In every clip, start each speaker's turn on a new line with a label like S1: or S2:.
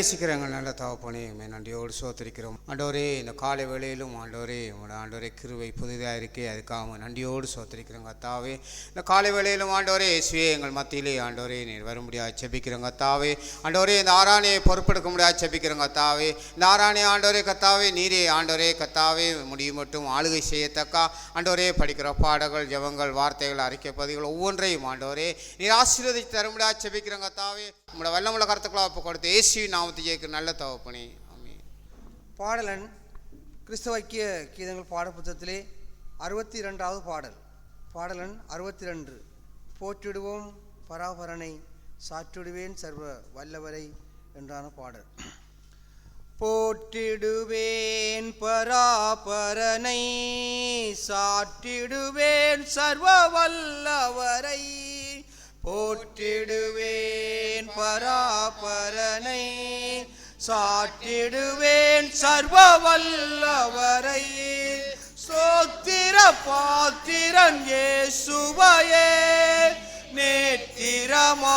S1: நேசிக்கிறவங்க நல்ல தகப்பனே, நன்றியோடு சோத்திரிக்கிறோம் ஆண்டவரே. இந்த காலை வேளையிலும் ஆண்டவரே உங்களோட ஆண்டவரே கிருபை புதிதாக இருக்கே, அதுக்காக நன்றியோடு சோத்திரிக்கிறோங்க கத்தாவே. இந்த காலை வேளையிலும் ஆண்டவரே இயேசுவே எங்கள் மத்தியிலே ஆண்டவரே நீர் வர முடியாது செபிக்கிறோங்க கத்தாவே. ஆண்டவரே இந்த ஆராணையை பொறுப்பெடுக்க முடியாது செபிக்கிறோங்க கத்தாவே. இந்த ஆராணை ஆண்டவரே கத்தாவே நீரே ஆண்டவரே கத்தாவே முடியும் மட்டும் ஆளுகை செய்யத்தக்கா ஆண்டவரே படிக்கிற பாடங்கள் ஜெபங்கள் வார்த்தைகள் அறிக்கை பதிவுகள் ஒவ்வொன்றையும் ஆண்டவரே நீர் ஆசீர்வதித்து தர முடியாது செபிக்கிறோங்க கத்தாவே. உங்களோட வல்லமுள்ள கருத்துக்களை ஒப்பு கொடுத்து இயேசு நாமத்தை ஜெயிக்கிற நல்ல தகப்பனே, ஆமென்.
S2: பாடலன் கிறிஸ்தவ ஐக்கிய கீதங்கள் பாட புத்தகத்திலே 62வது பாடல். பாடலன் 62. போற்றிடுவோம் பராபரனை, சாற்றிடுவேன் சர்வ வல்லவரை என்றான பாடல். போற்றிடுவேன் பராபரனை, சாற்றிடுவேன் சர்வ வல்லவரை. போற்றிடுவேன் பராபரனை, சாற்றிடுவேன் சர்வ வல்லவரை. சோத்திர பாத்திரன் இயேசுவையே, நேத்திரமாய்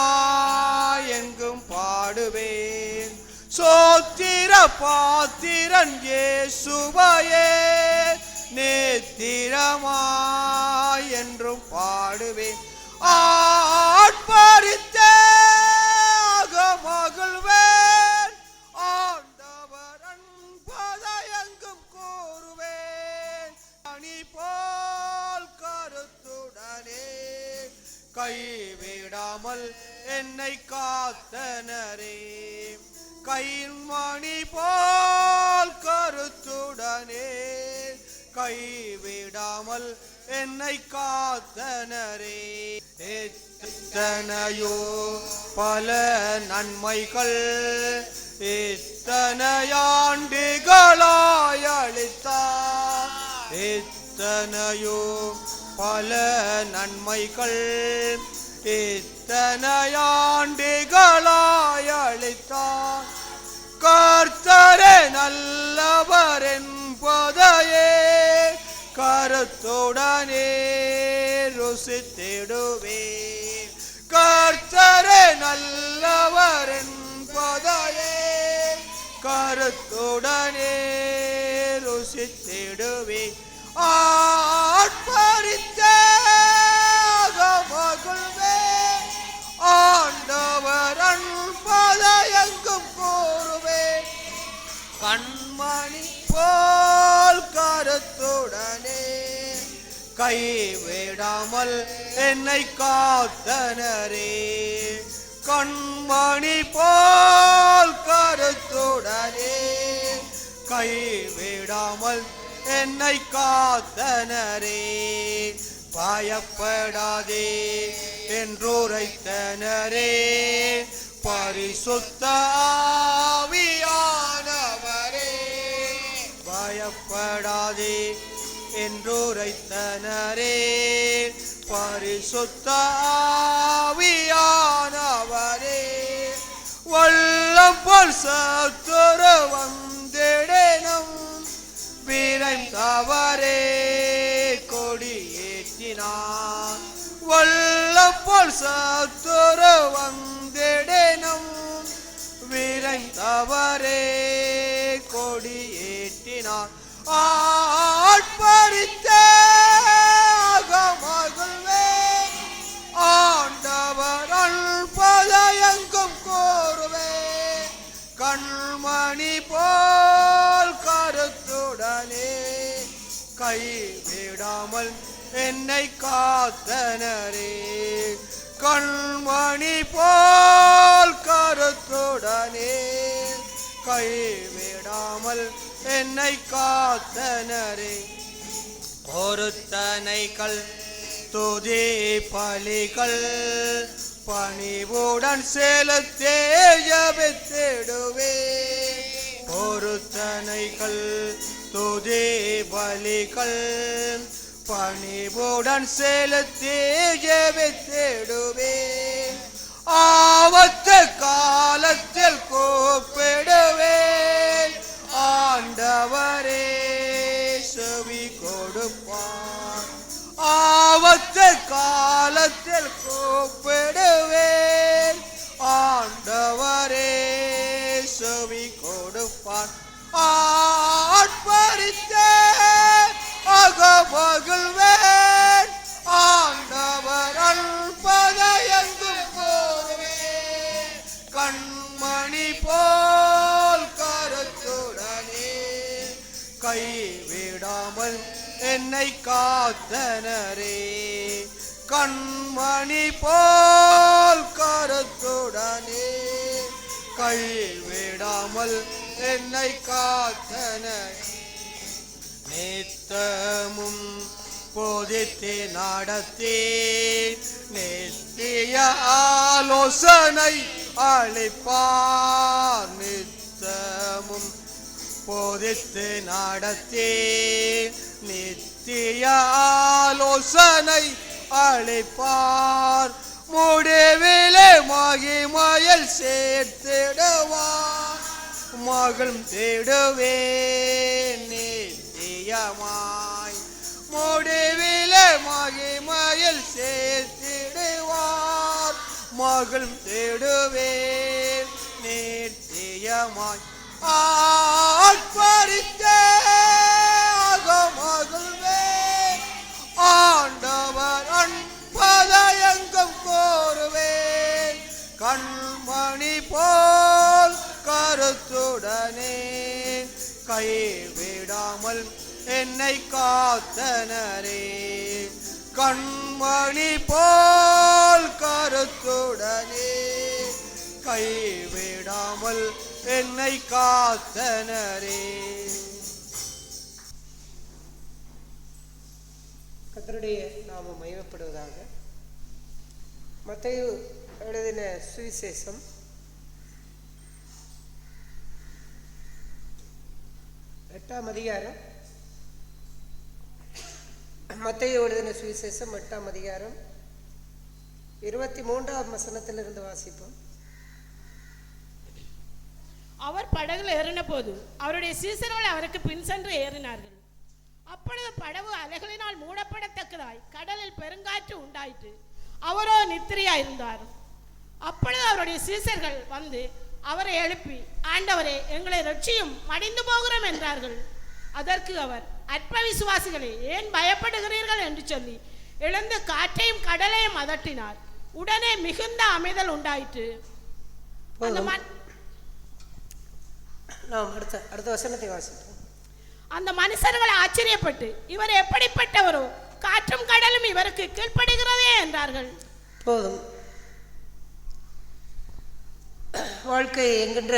S2: எங்கும் பாடுவேன். சோத்திர பாத்திரன் இயேசுவையே, நேத்திரமாய் என்றும் பாடுவேன். ஆட்பரித்தேக மகிழ்வேன், ஆண்டவர் அன்பதை எங்கும் கூறுவேன். அணி போல் கருத்துடனே கைவிடாமல் என்னை காத்தனரே. கைமணி போல் கருத்துடனே கைவிடாமல் என்னை காத்தனரே. எத்தனையோ பல நன்மைகள் எத்தனையாண்டுகளாய் அளித்தார். எத்தனையோ பல நன்மைகள் எத்தனையாண்டுகளாய் அளித்தார். கர்த்தரே நல்லவர் என்பதையே கருத்துடனே ருசித்திடுவேன். கர்த்தரே நல்லவர் என்பதையே கருத்துடனே ருசித்திடுவேன். ஆட்பரித்தேக மகிழ்வேன், ஆண்டவர் அன்பதை எங்கும் கூறுவேன். கண்மணி போல் கருத்துடனே கைவிடாமல் என்னை காத்தனரே. கண்மணி போல் கருத்துடனே கைவிடாமல் என்னை காத்தனரே. பயப்படாதே என்றுரைத்தனரே, பரிசுத்த ஆவியானவரே. பயப்படாதே என்றுரைத்தனரே, பரிசுத்த ஆவியானவரே. வல்லம் போல் சத்துரு வந்திடனும் விரைந்தவரே கொடியேற்றினார். வல்லம் போல் சத்துரு வந்திடனும் விரைந்தவரே கொடியேற்றினார். ஆட்பரித்தேக மகிழ்வேன், ஆண்டவர் அன்பதை எங்கும் கூறுவேன். கண்மணி போல் கருத்துடனே கைவிடாமல் என்னை காத்தனரே. கண்மணி போல் கருத்துடனே கைவிடாமல் என்னை காத்தனரே. பொருத்தனைகள் துதி பலிகள் பணிவுடன் செலுத்தே ஜெபித்திடுவே. பொருத்தனைகள் துதி பலிகள் பணிவுடன் செலுத்தே ஜெபித்திடுவே. ஆபத்து காலத்தில் கூப்பிடுவேன், ஆண்டவரே செவி கொடுப்பார். ஆபத்து காலத்தில் கூப்பிடுவேன், ஆண்டவரே செவி மகிழ்வேன் ஆண்டவர் அன்பதை எங்கும் போவேன் கண்மணி போல் கருத்துடனே கைவிடாமல் என்னை காத்தனரே கண்மணி போல் கருத்துடனே கைவிடாமல் என்னை காத்தனர் நித்தமும் போதித்து நடத்தி நித்திய ஆலோசனை அளிப்பார் நித்தமும் போதித்து நடத்தி நித்திய ஆலோசனை அளிப்பார் முடிவிலே மகிமையில் சேர்த்திடுவார் மகள் தேடுவேன் நித்தியமாய் முடிவிலே மகிமையில் சேர்த்திடுவார் மகள் தேடுவேன் நித்தியமாய் ஆட்பரித்தே மகிழ்வேன் ஆண்டவர் அன்பதையங்கம் கோருவேன் கண்மணி போல் கருத்துடனே கைவிடாமல் என்னை காத்தனரே கண்மணி போல் கருத்துடனே கைவிடாமல் என்னை காத்தனரே.
S3: கர்த்தருடைய நாமம் மகிமைப்படுவதாக. மத்தேயு எழுதின சுவிசேஷம் 8ஆம் அதிகாரம். மத்தேயு எழுதின சுவிசேஷம் 8ஆம் அதிகாரம் 23ஆம் வசனத்திலிருந்து வாசிப்போம்.
S4: அவர் படகுல ஏறின போது அவருடைய சீசர்கள் அவருக்கு பின் சென்று ஏறினார்கள். அப்பொழுது படகு அலைகளினால் மூடப்படத்தக்கதாய் கடலில் பெருங்காற்று உண்டாயிற்று. அவரோ நித்திரையா இருந்தார். அப்பொழுது அவருடைய சீசர்கள் வந்து அவரை எழுப்பி, ஆண்டவரே, எங்களை ரட்சியும், மடிந்து போகிறோம் என்றார்கள். அதற்கு அவர், அற்ப விசுவாசிகளே, ஏன் பயப்படுகிறீர்கள் என்று சொல்லி எழுந்து காற்றையும் கடலையும் அதட்டினார். உடனே மிகுந்த அமைதல் உண்டாயிற்று.
S3: அடுத்த வசனத்தை வாசிப்போம்.
S4: அந்த மனுஷர்கள் ஆச்சரியப்பட்டு, இவர் எப்படிப்பட்டவரோ, காற்றும் கடலும் இவருக்கு கீழ்ப்படுகிறதே என்றார்கள்.
S3: போதும். வாழ்க்கை என்கின்ற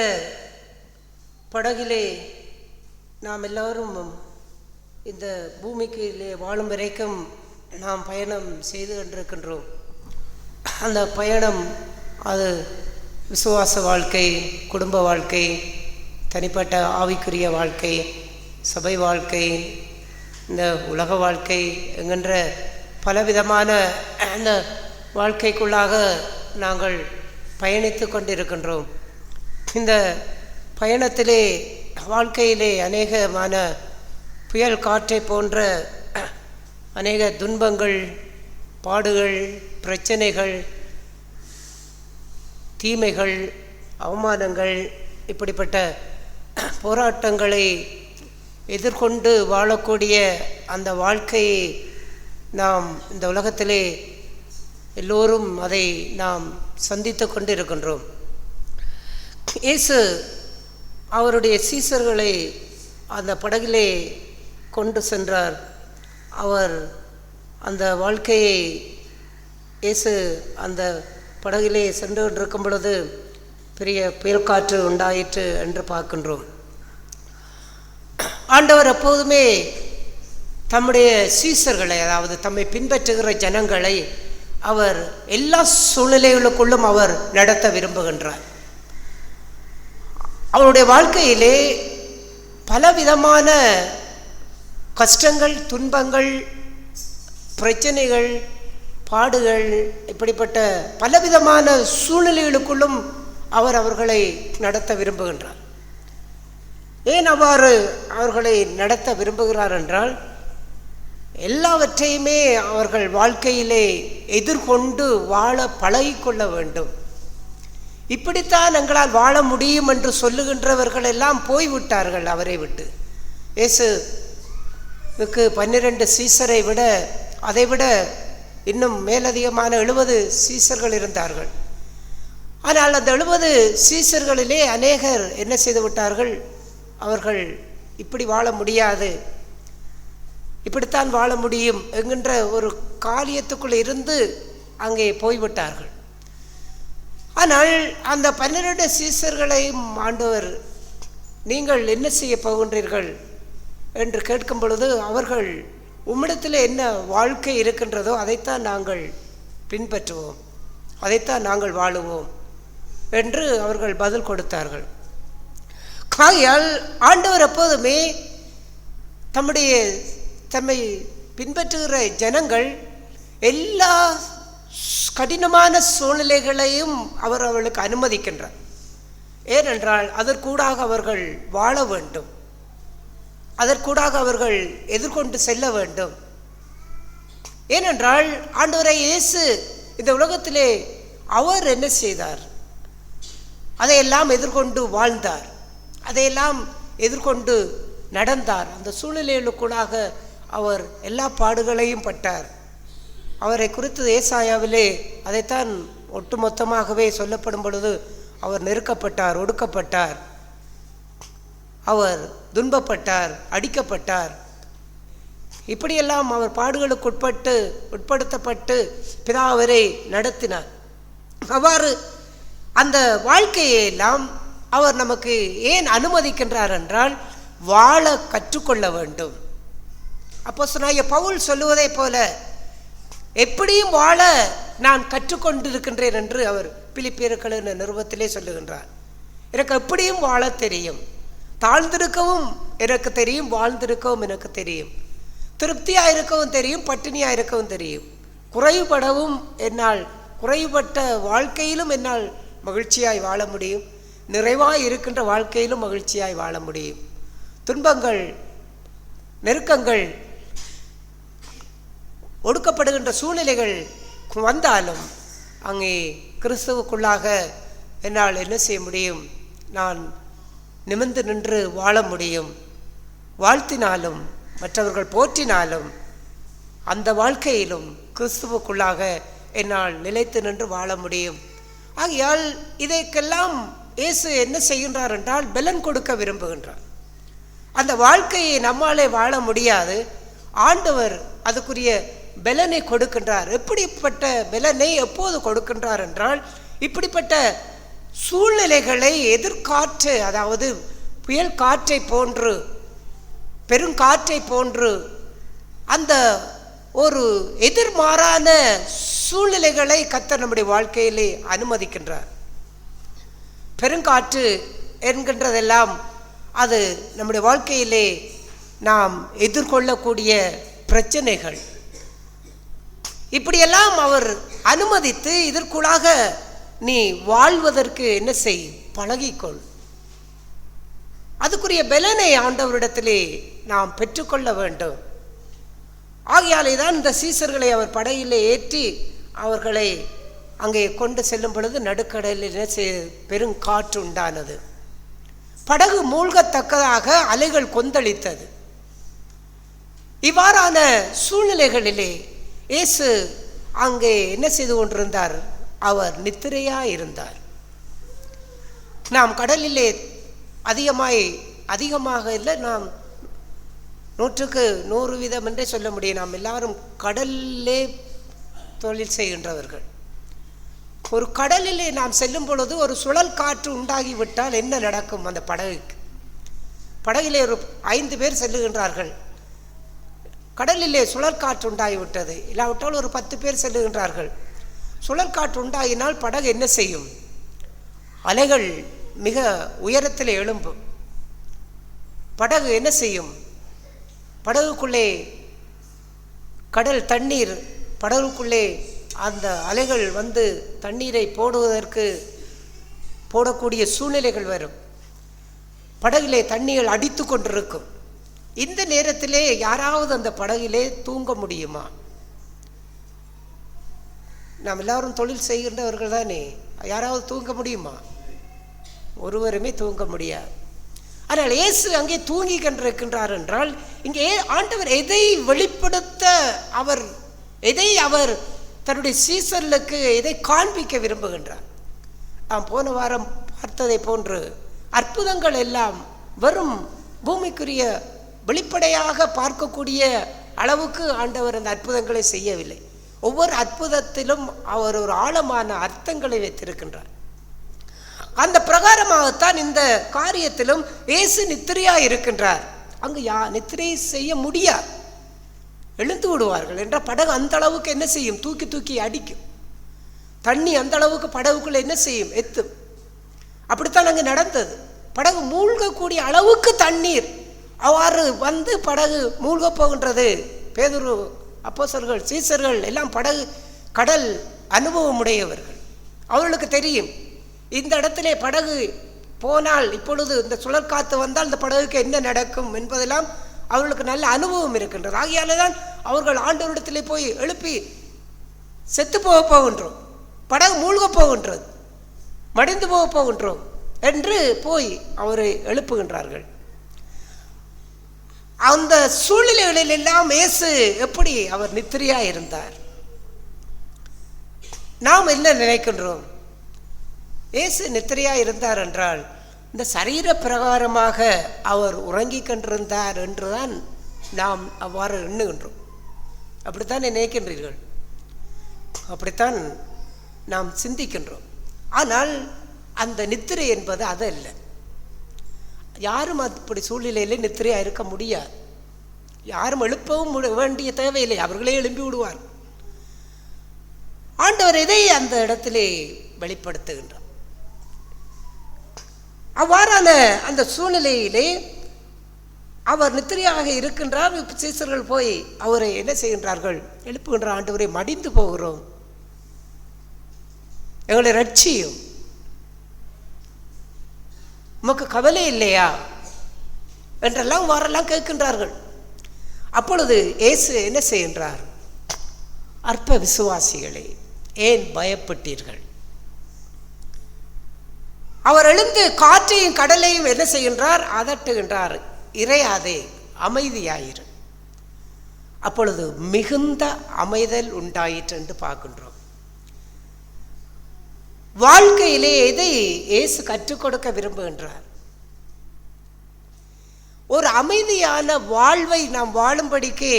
S3: படகிலே நாம் எல்லோரும் இந்த பூமிக்கு வாழும் வரைக்கும் நாம் பயணம் செய்து கொண்டிருக்கின்றோம். அந்த பயணம் அது விசுவாச வாழ்க்கை, குடும்ப வாழ்க்கை, தனிப்பட்ட ஆவிக்குரிய வாழ்க்கை, சபை வாழ்க்கை, இந்த உலக வாழ்க்கை என்கின்ற பலவிதமான அந்த வாழ்க்கைக்குள்ளாக நாங்கள் பயணித்து கொண்டிருக்கின்றோம். இந்த பயணத்திலே வாழ்க்கையிலே அநேகமான புயல் காற்றை போன்ற அநேக துன்பங்கள், பாடுகள், பிரச்சனைகள், தீமைகள், அவமானங்கள், இப்படிப்பட்ட போராட்டங்களை எதிர்கொண்டு வாழக்கூடிய அந்த வாழ்க்கையை நாம் இந்த உலகத்திலே எல்லோரும் அதை நாம் சந்தித்து கொண்டு இருக்கின்றோம். இயேசு அவருடைய சீசர்களை அந்த படகிலே கொண்டு சென்றார். அவர் அந்த வாழ்க்கையை இயேசு அந்த படகிலே சென்று கொண்டிருக்கும் பொழுது பெரிய புயல் காற்று உண்டாயிற்று என்று பார்க்கின்றோம். ஆண்டவர் எப்போதுமே தம்முடைய சீசர்களை, அதாவது தம்மை பின்பற்றுகிற ஜனங்களை அவர் எல்லா சூழ்நிலைகளுக்குள்ளும் அவர் நடத்த விரும்புகின்றார். அவருடைய வாழ்க்கையிலே பலவிதமான கஷ்டங்கள், துன்பங்கள், பிரச்சனைகள், பாடுகள், இப்படிப்பட்ட பலவிதமான சூழ்நிலைகளுக்குள்ளும் அவர் அவர்களை நடத்த விரும்புகின்றார். ஏன் அவ்வாறு அவர்களை நடத்த விரும்புகிறார் என்றால், எல்லாவற்றையுமே அவர்கள் வாழ்க்கையிலே எதிர்கொண்டு வாழ பழகிக்கொள்ள வேண்டும். இப்படித்தான் எங்களால் வாழ முடியும் என்று சொல்லுகின்றவர்கள் எல்லாம் போய்விட்டார்கள் அவரை விட்டு. இயேசு 12 சீசரை விட அதைவிட இன்னும் மேலதிகமான 70 சீசர்கள் இருந்தார்கள். ஆனால் அந்த 70 சீசர்களிலே அநேகர் என்ன செய்து விட்டார்கள்? அவர்கள் இப்படி வாழ முடியாது, இப்படித்தான் வாழ முடியும் என்கின்ற ஒரு காரியத்துக்குள் இருந்து அங்கே போய்விட்டார்கள். ஆனால் அந்த 12 சீசர்களையும் ஆண்டவர், நீங்கள் என்ன செய்ய போகின்றீர்கள் என்று கேட்கும் பொழுது, அவர்கள் உம்மிடத்தில் என்ன வாழ்க்கை இருக்கின்றதோ அதைத்தான் நாங்கள் பின்பற்றுவோம், அதைத்தான் நாங்கள் வாழுவோம் என்று அவர்கள் பதில் கொடுத்தார்கள். ஆகையால் ஆண்டவர் எப்போதுமே தம்மை பின்பற்றுகிற ஜனங்கள் எல்லா கடினமான சூழ்நிலைகளையும் அவர் அவளுக்கு அனுமதிக்கின்றார். ஏனென்றால் அதற்கூடாக அவர்கள் வாழ வேண்டும், அதற்கூடாக அவர்கள் எதிர்கொண்டு செல்ல வேண்டும். ஏனென்றால் ஆண்டவரை இயேசு இந்த உலகத்திலே அவர் என்ன செய்தார்? அதையெல்லாம் எதிர்கொண்டு வாழ்ந்தார், அதையெல்லாம் எதிர்கொண்டு நடந்தார். அந்த சூழ்நிலைகளுக்குள்ளாக அவர் எல்லா பாடுகளையும் பட்டார். அவரை குறித்து ஏசாயாவிலே அதைத்தான் ஒட்டுமொத்தமாகவே சொல்லப்படும் பொழுது, அவர் நெருக்கப்பட்டார், ஒடுக்கப்பட்டார், அவர் துன்பப்பட்டார், அடிக்கப்பட்டார். இப்படியெல்லாம் அவர் பாடுகளுக்கு உட்படுத்தப்பட்டு பிதா அவரை நடத்தினார். அவ்வாறு அந்த வாழ்க்கையெல்லாம் அவர் நமக்கு ஏன் அனுமதிக்கின்றார் என்றால், வாழ கற்றுக்கொள்ள வேண்டும். அப்போஸ்தலனாகிய பவுல் சொல்லுவதை போல எப்படியும் வாழ நான் கற்றுக்கொண்டிருக்கின்றேன் என்று அவர் பிலிப்பியர்கள் என்ற நிருபத்திலே சொல்லுகின்றார். எனக்கு எப்படியும் வாழ தெரியும், தாழ்ந்திருக்கவும் எனக்கு தெரியும், வாழ்ந்திருக்கவும் எனக்கு தெரியும், திருப்தியாக இருக்கவும் தெரியும், பட்டினியாக இருக்கவும் தெரியும், குறைபடவும் என்னால், குறைபட்ட வாழ்க்கையிலும் என்னால் மகிழ்ச்சியாய் வாழ முடியும், நிறைவாய் இருக்கின்ற வாழ்க்கையிலும் மகிழ்ச்சியாய் வாழ முடியும். துன்பங்கள், நெருக்கங்கள், ஒடுக்கப்படுகின்ற சூழ்நிலைகள் வந்தாலும் அங்கே கிறிஸ்துவுக்குள்ளாக என்னால் என்ன செய்ய முடியும்? நான் நிமிர்ந்து நின்று வாழ முடியும். வாழ்த்தினாலும் மற்றவர்கள் போற்றினாலும் அந்த வாழ்க்கையிலும் கிறிஸ்துவுக்குள்ளாக என்னால் நிலைத்து நின்று வாழ முடியும். ஆகையால் இதைக்கெல்லாம் இயேசு என்ன செய்கின்றார் என்றால், பலன் கொடுக்க விரும்புகின்றார். அந்த வாழ்க்கையை நம்மாலே வாழ முடியாது, ஆண்டவர் அதுக்குரிய பலனை கொடுக்கின்றார். எப்படிப்பட்ட பலனை எப்போது கொடுக்கின்றார் என்றால், இப்படிப்பட்ட சூழ்நிலைகளை எதிர்காற்று, அதாவது புயல் காற்றை போன்று, பெருங்காற்றை போன்று, அந்த ஒரு எதிர்மாறான சூழ்நிலைகளை கர்த்தர் நம்முடைய வாழ்க்கையிலே அனுமதிக்கின்றார். பெருங்காற்று என்கின்றதெல்லாம் அது நம்முடைய வாழ்க்கையிலே நாம் எதிர்கொள்ளக்கூடிய பிரச்சனைகள். இப்படியெல்லாம் அவர் அனுமதித்து, இதற்குள்ளாக நீ வாழ்வதற்கு என்ன செய்? பழகிக்கொள். அதுக்குரிய பலனை ஆண்டவரிடத்திலே நாம் பெற்றுக்கொள்ள வேண்டும். ஆகையாலே தான் இந்த சீசர்களை அவர் படகிலே ஏற்றி அவர்களை அங்கே கொண்டு செல்லும் பொழுது நடுக்கடலில் பெருங்காற்று உண்டானது. படகு மூழ்கத்தக்கதாக அலைகள் கொந்தளித்தது. இவ்வாறான சூழ்நிலைகளிலே இயேசு அங்கே என்ன செய்து கொண்டிருந்தார்? அவர் நித்திரையாக இருந்தார். நாம் கடலிலே அதிகமாக இல்லை, நாம் 100% என்றே சொல்ல முடியும். நாம் எல்லாரும் கடலிலே தொழில் செய்கின்றவர்கள். ஒரு கடலிலே நாம் செல்லும் பொழுது ஒரு சுழல் காற்று உண்டாகிவிட்டால் என்ன நடக்கும்? அந்த படகிலே ஒரு 5 பேர் செல்லுகின்றார்கள். கடலிலே சுழல் காற்று உண்டாகிவிட்டது, இல்லாவிட்டால் ஒரு 10 பேர் செல்லுகின்றார்கள். சுழல் காற்று உண்டாகினால் படகு என்ன செய்யும்? அலைகள் மிக உயரத்தில் எழும்பும். படகு என்ன செய்யும்? படகுக்குள்ளே கடல் தண்ணீர், படகுக்குள்ளே அந்த அலைகள் வந்து தண்ணீரை போடக்கூடிய சூழ்நிலைகள் வரும். படகிலே தண்ணீர் அடித்து கொண்டிருக்கும். இந்த நேரத்திலே யாராவது அந்த படகிலே தூங்க முடியுமா? நாம் எல்லாரும் தொழில் செய்கின்றவர்கள் தானே, யாராவது தூங்க முடியுமா? ஒருவருமே தூங்க முடியாது. ஆனால் இயேசு அங்கே தூங்கி கொண்டிருக்கின்றார் என்றால் இங்கே ஆண்டவர் எதை வெளிப்படுத்த அவர் தன்னுடைய சீசர்களுக்கு எதை காண்பிக்க விரும்புகின்றார். நாம் போன வாரம் பார்த்ததை போன்று அற்புதங்கள் எல்லாம் வெறும் பூமிக்குரிய வெளிப்படையாக பார்க்கக்கூடிய அளவுக்கு ஆண்டவர் அந்த அற்புதங்களை செய்யவில்லை. ஒவ்வொரு அற்புதத்திலும் அவர் ஒரு ஆழமான அர்த்தங்களை வைத்திருக்கின்றார். அந்த பிரகாரமாகத்தான் இந்த காரியத்திலும் இயேசு நித்திரையா இருக்கின்றார். அங்கு நித்திரை செய்ய முடியாது, எழுந்து விடுவார்கள் என்ற படகு அந்த அளவுக்கு என்ன செய்யும், தூக்கி தூக்கி அடிக்கும். தண்ணி அந்த அளவுக்கு படகுக்குள்ள என்ன செய்யும், எத்தும். அப்படித்தான் அங்கு நடந்தது. படகு மூழ்கக்கூடிய அளவுக்கு தண்ணீர் அவ்வாறு வந்து படகு மூழ்க போகின்றது. பேதுரு, அப்போஸ்தலர்கள், சீசர்கள் எல்லாம் கடல் அனுபவம் உடையவர்கள். அவர்களுக்கு தெரியும் இந்த இடத்திலே படகு போனால், இப்பொழுது இந்த சுழற்காத்து வந்தால் இந்த படகுக்கு என்ன நடக்கும் என்பதெல்லாம் அவர்களுக்கு நல்ல அனுபவம் இருக்கின்றது. ஆகையால தான் அவர்கள் ஆண்டவரிடத்திலே போய் எழுப்பி, செத்து போகின்றோம், படகு மூழ்க போகின்றது, மடிந்து போகின்றோம் என்று போய் அவரை எழுப்புகின்றார்கள். அந்த சூழ்நிலைகளில் எல்லாம் இயேசு எப்படி அவர் நித்திரையா இருந்தார். நாம் என்ன நினைக்கின்றோம், இயேசு நித்திரையா இருந்தார் என்றால் இந்த சரீர பிரகாரமாக அவர் உறங்கிக் கொண்டிருந்தார் என்றுதான் நாம் அவ்வாறு எண்ணுகின்றோம். அப்படித்தான் நினைக்கின்றீர்கள், அப்படித்தான் நாம் சிந்திக்கின்றோம். ஆனால் அந்த நித்திரை என்பது அதல்ல. யாரும் அப்படி சூழ்நிலையில் நித்திரையாக இருக்க முடியாது. யாரும் எழுப்பவும் வேண்டிய தேவையில்லை, அவர்களே எழுப்பி விடுவார். ஆண்டவர் இதை அந்த இடத்திலே வெளிப்படுத்துகின்றார். அவ்வாறான அந்த சூழ்நிலையிலே அவர் நித்திரையாக இருக்கின்றார். சீசர்கள் போய் அவரை என்ன செய்கின்றார்கள், எழுப்புகின்ற ஆண்டவரை, மடிந்து போகிறோம், எங்களை ரட்சியும், உமக்கு கவலை இல்லையா என்றெல்லாம் வாரெல்லாம் கேட்கின்றார்கள். அப்பொழுது இயேசு என்ன செய்கின்றார், அற்ப விசுவாசிகளே ஏன் பயப்பட்டீர்கள்? அவர் எழுந்து காற்றையும் கடலையும் என்ன செய்கின்றார், அதட்டுகின்றார், இறையாதே, அமைதியாயிரு. அப்பொழுது மிகுந்த அமைதல் உண்டாயிற்று என்று பார்க்கின்றோம். வாழ்க்கையிலே எதை இயேசு கற்றுக் கொடுக்க விரும்புகின்றார், ஒரு அமைதியான வாழ்வை நாம் வாழும்படிக்கு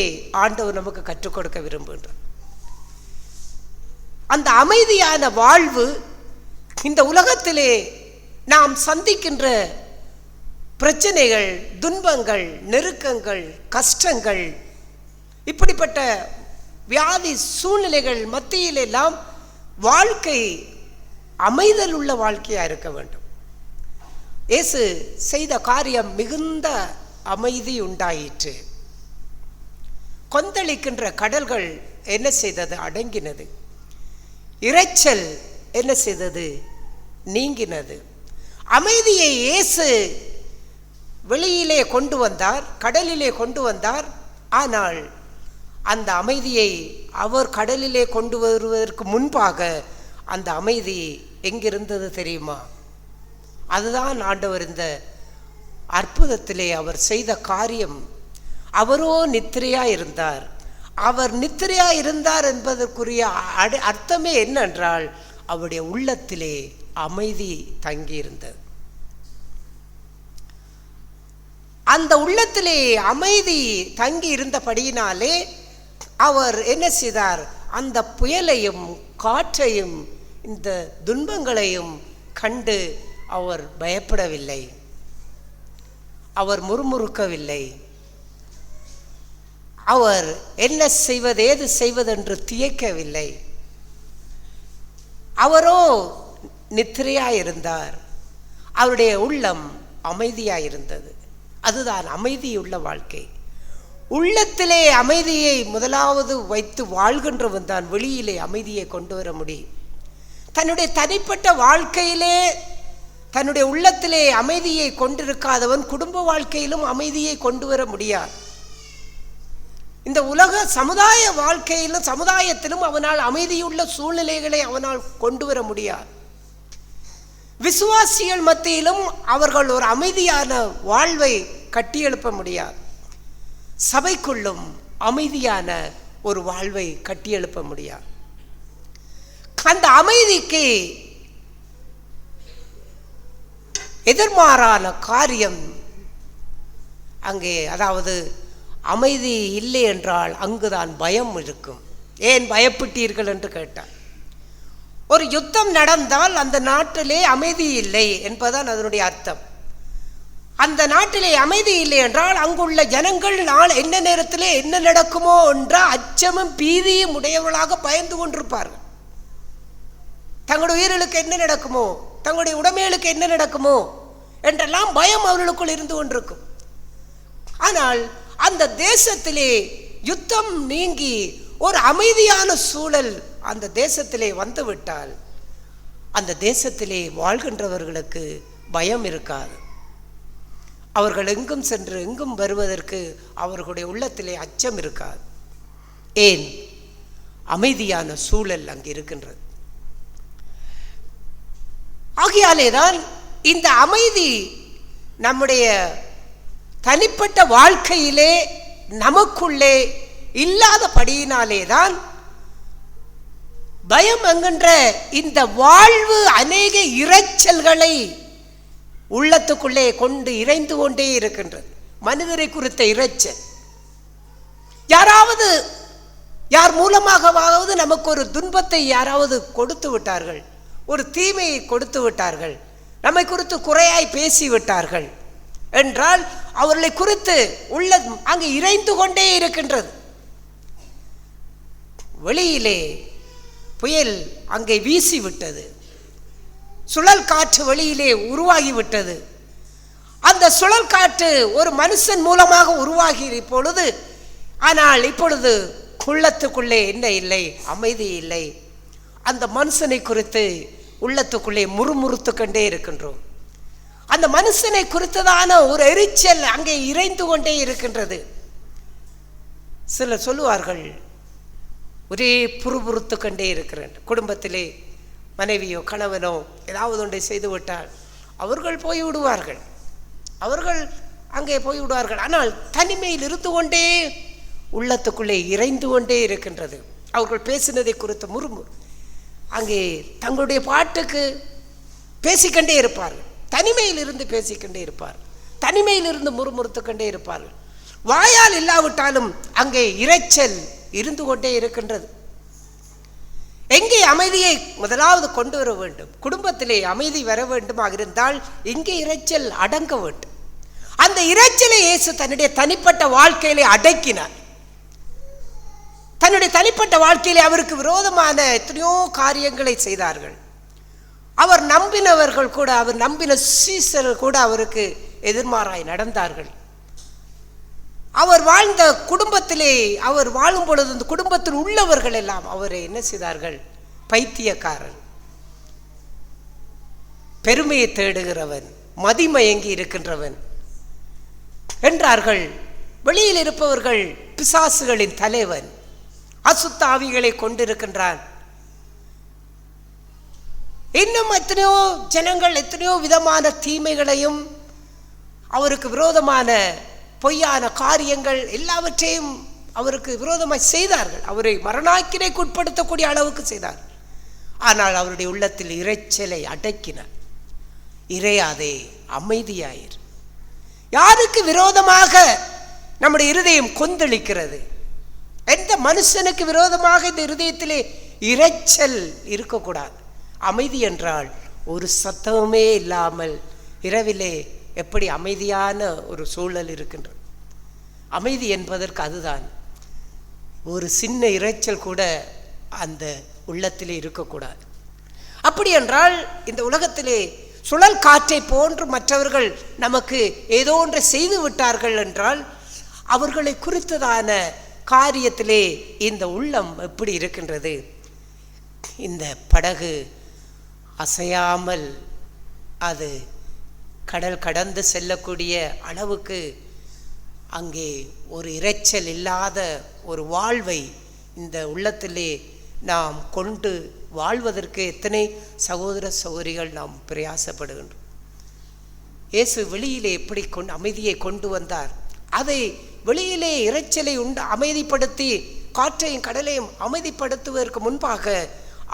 S3: ஆண்டவர் நமக்கு கற்றுக் கொடுக்க விரும்புகின்றார். அந்த அமைதியான வாழ்வு இந்த உலகத்திலே நாம் சந்திக்கின்ற பிரச்சனைகள், துன்பங்கள், நெருக்கங்கள், கஷ்டங்கள், இப்படிப்பட்ட வியாதி சூழ்நிலைகள் மத்தியிலெல்லாம் வாழ்க்கை அமைதல் உள்ள வாழ்க்கையாக இருக்க வேண்டும். இயேசு செய்த காரியம் மிகுந்த அமைதி உண்டாயிற்று. கொந்தளிக்கின்ற கடல்கள் என்ன செய்தது, அடங்கினது. இரைச்சல் என்ன செய்தது, நீங்கினது. அமைதியை இயேசு வெளியிலே கொண்டு வந்தார், கடலிலே கொண்டு வந்தார். ஆனால் அந்த அமைதியை அவர் கடலிலே கொண்டு வருவதற்கு முன்பாக அந்த அமைதி எங்கிருந்தது தெரியுமா? அதுதான் ஆண்டவர் இந்த அற்புதத்திலே அவர் செய்த காரியம். அவரோ நித்திரையா இருந்தார். அவர் நித்திரையா இருந்தார் என்பதற்குரிய அர்த்தமே என்னென்றால், அவருடைய உள்ளத்திலே அமைதி தங்கியிருந்தது. அந்த உள்ளத்திலே அமைதி தங்கி இருந்தபடியினாலே அவர் என்ன செய்தார், அந்த புயலையும் காற்றையும் இந்த துன்பங்களையும் கண்டு அவர் பயப்படவில்லை, அவர் முறுமுறுக்கவில்லை, அவர் என்ன செய்வது ஏது செய்வதென்று திகைக்கவில்லை. அவரோ நித்திரையாயிருந்தார். அவருடைய உள்ளம் அமைதியாயிருந்தது. அதுதான் அமைதியுள்ள வாழ்க்கை. உள்ளத்திலே அமைதியை முதலாவது வைத்து வாழ்கின்றவன் தான் வெளியிலே அமைதியை கொண்டு வர முடியும். தன்னுடைய தனிப்பட்ட வாழ்க்கையிலே தன்னுடைய உள்ளத்திலே அமைதியை கொண்டிருக்காதவன் குடும்ப வாழ்க்கையிலும் அமைதியை கொண்டு வர முடியாது. இந்த உலக சமுதாய வாழ்க்கையிலும் சமுதாயத்திலும் அவனால் அமைதியுள்ள சூழ்நிலைகளை அவனால் கொண்டு வர முடியாது. விசுவாசிகள் மத்தியிலும் அவர்கள் ஒரு அமைதியான வாழ்வை கட்டியெழுப்ப முடியாது. சபைக்குள்ளும் அமைதியான ஒரு வாழ்வை கட்டியெழுப்ப முடியாது. அந்த அமைதிக்கு எதிர்மாறான காரியம் அங்கே, அதாவது அமைதி இல்லை என்றால் அங்குதான் பயம் இருக்கும். ஏன் பயப்பட்டீர்கள் என்று கேட்டார். ஒரு யுத்தம் நடந்தால் அந்த நாட்டிலே அமைதி இல்லை என்பதுதான் அதனுடைய அர்த்தம். அந்த நாட்டிலே அமைதி இல்லை என்றால் அங்குள்ள ஜனங்கள் என்ன நேரத்திலே என்ன நடக்குமோ என்ற அச்சமும் பீதியும் உடையவர்களாக பயந்து கொண்டிருப்பார்கள். தங்களுடைய உயிர்களுக்கு என்ன நடக்குமோ, தங்களுடைய உடைமைகளுக்கு என்ன நடக்குமோ என்றெல்லாம் பயம் அவர்களுக்குள் இருந்து கொண்டிருக்கும். ஆனால் அந்த தேசத்திலே யுத்தம் நீங்கி ஒரு அமைதியான சூழல் அந்த தேசத்திலே வந்துவிட்டால் அந்த தேசத்திலே வாழ்கின்றவர்களுக்கு பயம் இருக்காது. அவர்கள் எங்கும் சென்று எங்கும் வருவதற்கு அவர்களுடைய உள்ளத்திலே அச்சம் இருக்காது. ஏன்? அமைதியான சூழல் அங்கு இருக்கின்றது. ஆகையாலேதான் இந்த அமைதி நம்முடைய தனிப்பட்ட வாழ்க்கையிலே நமக்குள்ளே இல்லாதபடியினாலே தான் பயம் என்கின்ற இந்த வாழ்வு அநேக இரைச்சல்களை உள்ளத்துக்குள்ளே கொண்டு இறைந்து கொண்டே இருக்கின்றது. மனிதரை குறித்த இரைச்சல், யார் மூலமாகவாவது நமக்கு ஒரு துன்பத்தை யாராவது கொடுத்து விட்டார்கள், ஒரு தீமையை கொடுத்து விட்டார்கள், நம்மை குறித்து குறையாய் பேசிவிட்டார்கள் என்றால் அவர்களை குறித்து உள்ள அங்கு இறைந்து கொண்டே இருக்கின்றது. வெளியிலே புயல் அங்கே வீசிவிட்டது, சுழல் காற்று வெளியிலே உருவாகிவிட்டது. அந்த சுழல் காற்று ஒரு மனுஷன் மூலமாக உருவாகி பொழுது, ஆனால் இப்பொழுது உள்ளத்துக்குள்ளே என்ன இல்லை? அமைதி இல்லை. அந்த மனுஷனை குறித்து உள்ளத்துக்குள்ளே முறுமுறுத்து கொண்டே இருக்கின்றோம். அந்த மனுஷனை குறித்ததான ஒரு எரிச்சல் அங்கே இறைந்து கொண்டே இருக்கின்றது. சிலர் சொல்லுவார்கள், ஒரே புறுபுறுத்து கொண்டே இருக்கிறேன். குடும்பத்திலே மனைவியோ கணவனோ ஏதாவது ஒன்றை செய்து விட்டால் அவர்கள் போய்விடுவார்கள், அவர்கள் அங்கே போய்விடுவார்கள். ஆனால் தனிமையில் இருந்து கொண்டே உள்ளத்துக்குள்ளே இறைந்து கொண்டே இருக்கின்றது. அவர்கள் பேசினதை குறித்த முறுமுறு அங்கே தங்களுடைய பாட்டுக்கு பேசிக்கொண்டே இருப்பார்கள். தனிமையில் இருந்து பேசிக்கொண்டே இருப்பார்கள், தனிமையில் இருந்து முறுமுறுத்து கொண்டே இருப்பார்கள். வாயால் இல்லாவிட்டாலும் அங்கே இரைச்சல் இருந்து கொண்டே இருக்கின்றது. எங்கே அமைதியை முதலாவது கொண்டு வர வேண்டும்? குடும்பத்திலே அமைதி வர வேண்டுமாக இருந்தால் இங்கே இரைச்சல் அடங்க வேண்டும். அந்த இரைச்சலை இயேசு தன்னுடைய தனிப்பட்ட வாழ்க்கையிலே அடக்கினார். தன்னுடைய தனிப்பட்ட வாழ்க்கையிலே அவருக்கு விரோதமான எத்தனையோ காரியங்களை செய்தார்கள். அவர் நம்பினவர்கள் கூட, அவர் நம்பின சீசர்கள் கூட அவருக்கு எதிர்மாறாய் நடந்தார்கள். அவர் வாழ்ந்த குடும்பத்திலே அவர் வாழும் பொழுது இந்த குடும்பத்தில் உள்ளவர்கள் எல்லாம் அவரை என்ன செய்தார்கள்? பைத்தியக்காரன், பெருமையை தேடுகிறவன், மதிமயங்கி இருக்கின்றவன் என்றார்கள். வெளியில் இருப்பவர்கள் பிசாசுகளின் தலைவன், அசுத்த ஆவிகளை கொண்டிருக்கின்றான். இன்னும் எத்தனையோ ஜனங்கள் எத்தனையோ விதமான தீமைகளையும் அவருக்கு விரோதமான பொய்யான காரியங்கள் எல்லாவற்றையும் அவருக்கு விரோதமாய் செய்தார்கள். அவரை மரணாக்கினைக்கு உட்படுத்தக்கூடிய அளவுக்கு செய்தார். ஆனால் அவருடைய உள்ளத்தில் இரைச்சலை அடக்கினார். இறையாதே, அமைதியாயிரு. யாருக்கு விரோதமாக நம்முடைய இருதயம் கொந்தளிக்கிறது? எந்த மனுஷனுக்கு விரோதமாக இந்த இருதயத்திலே இரைச்சல் இருக்கக்கூடாது. அமைதி என்றால் ஒரு சத்தமே இல்லாமல் இரவிலே எப்படி அமைதியான ஒரு சூழல் இருக்கின்றது. அமைதி என்பதற்கு அதுதான். ஒரு சின்ன இரைச்சல் கூட அந்த உள்ளத்திலே இருக்கக்கூடாது. அப்படி என்றால் இந்த உலகத்திலே சுழல் காற்றை போன்று மற்றவர்கள் நமக்கு ஏதோ ஒன்றை செய்து விட்டார்கள் என்றால் அவர்களை குறித்ததான காரியத்திலே இந்த உள்ளம் எப்படி இருக்கின்றது? இந்த படகு அசையாமல் அது கடல் கடந்து செல்லக்கூடிய அளவுக்கு அங்கே ஒரு இரைச்சல் இல்லாத ஒரு வாழ்வை இந்த உள்ளத்திலே நாம் கொண்டு வாழ்வதற்கு எத்தனை சகோதர சகோதரிகள் நாம் பிரயாசப்படுகின்றோம். இயேசு வெளியிலே எப்படி அமைதியை கொண்டு வந்தார், அதை வெளியிலே இரைச்சலை அமைதிப்படுத்தி காற்றையும் கடலையும் அமைதிப்படுத்துவதற்கு முன்பாக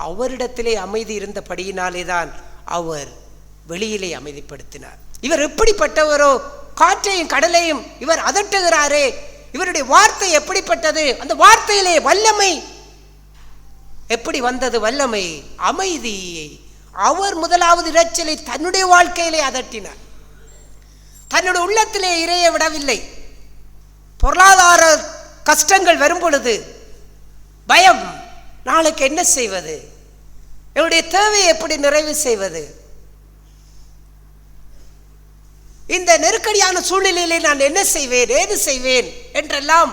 S3: அவரிடத்திலே அமைதி இருந்தபடியினாலே தான் அவர் வெளியிலே அமைதிப்படுத்தினார். இவர் எப்படிப்பட்டவரோ, காற்றையும் கடலையும் இவர் அதட்டுகிறாரே, இவருடைய வார்த்தை எப்படிப்பட்டது, அந்த வார்த்தையிலே வல்லமை எப்படி வந்தது, வல்லமை அமைதியை அவர் முதலாவது இரைச்சலை தன்னுடைய வாழ்க்கையிலே அதட்டினார். தன்னுடைய உள்ளத்திலே இறைய விடவில்லை. பொருளாதார கஷ்டங்கள் வரும் பொழுது பயம், நாளைக்கு என்ன செய்வது, என்னுடைய தேவையை எப்படி நிறைவு செய்வது, இந்த நெருக்கடியான சூழ்நிலையிலே நான் என்ன செய்வேன், ஏது செய்வேன் என்றெல்லாம்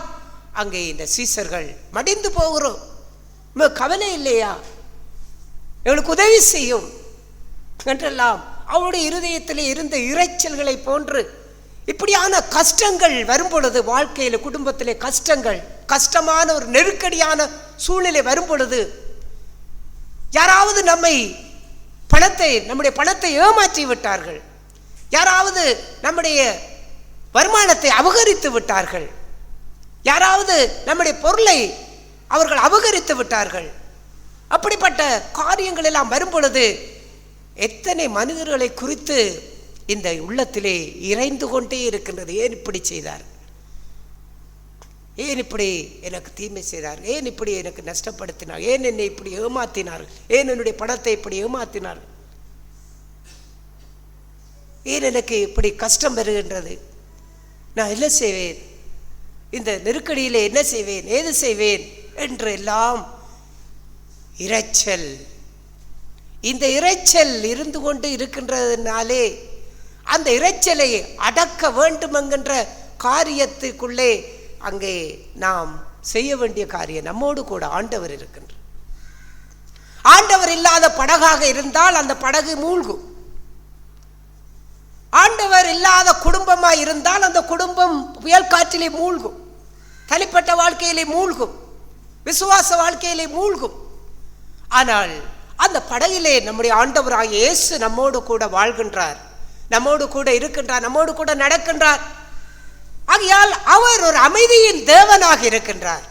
S3: அங்கே இந்த சீசர்கள் மடிந்து போகிறோம். கவலை இல்லையா, எங்களுக்கு உதவி செய்யும் என்றெல்லாம் அவருடைய இருதயத்திலே இருந்த இரைச்சல்களை போன்று இப்படியான கஷ்டங்கள் வரும் பொழுது, வாழ்க்கையில் குடும்பத்திலே கஷ்டங்கள், கஷ்டமான ஒரு நெருக்கடியான சூழ்நிலை வரும் பொழுது, யாராவது நம்முடைய பணத்தை ஏமாற்றி விட்டார்கள், யாராவது நம்முடைய வருமானத்தை அபகரித்து விட்டார்கள், யாராவது நம்முடைய பொருளை அவர்கள் அபகரித்து விட்டார்கள், அப்படிப்பட்ட காரியங்கள் எல்லாம் வரும் பொழுது எத்தனை மனிதர்களை குறித்து இந்த உள்ளத்திலே இறைந்து கொண்டே இருக்கின்றது. ஏன் இப்படி செய்தார், ஏன் இப்படி எனக்கு தீமை செய்தார், ஏன் இப்படி எனக்கு நஷ்டப்படுத்தினார், ஏன் என்னை இப்படி ஏமாத்தினார், ஏன் என்னுடைய பணத்தை இப்படி ஏமாத்தினார், ஏன் எனக்கு இப்படி கஷ்டம் வருகின்றது, நான் என்ன செய்வேன், இந்த நெருக்கடியில் என்ன செய்வேன், ஏது செய்வேன் என்று எல்லாம் இரைச்சல். இந்த இரைச்சல் இருந்து கொண்டு இருக்கின்றதுனாலே அந்த இரைச்சலை அடக்க வேண்டும் என்கின்ற காரியத்துக்குள்ளே அங்கே நாம் செய்ய வேண்டிய காரியம், நம்மோடு கூட ஆண்டவர் இருக்கின்றார். ஆண்டவர் இல்லாத படகாக இருந்தால் அந்த படகு மூழ்கும். ஆண்டவர் இல்லாத குடும்பமாய் இருந்தால் அந்த குடும்பம் புயல் காற்றிலே மூழ்கும், தனிப்பட்ட வாழ்க்கையிலே மூழ்கும், விசுவாச வாழ்க்கையிலே மூழ்கும். ஆனால் அந்த படகிலே நம்முடைய ஆண்டவராகிய இயேசு நம்மோடு கூட வாழ்கின்றார், நம்மோடு கூட இருக்கின்றார், நம்மோடு கூட நடக்கின்றார். ஆகையால் அவர் ஒரு அமைதியின் தேவனாக இருக்கின்றார்.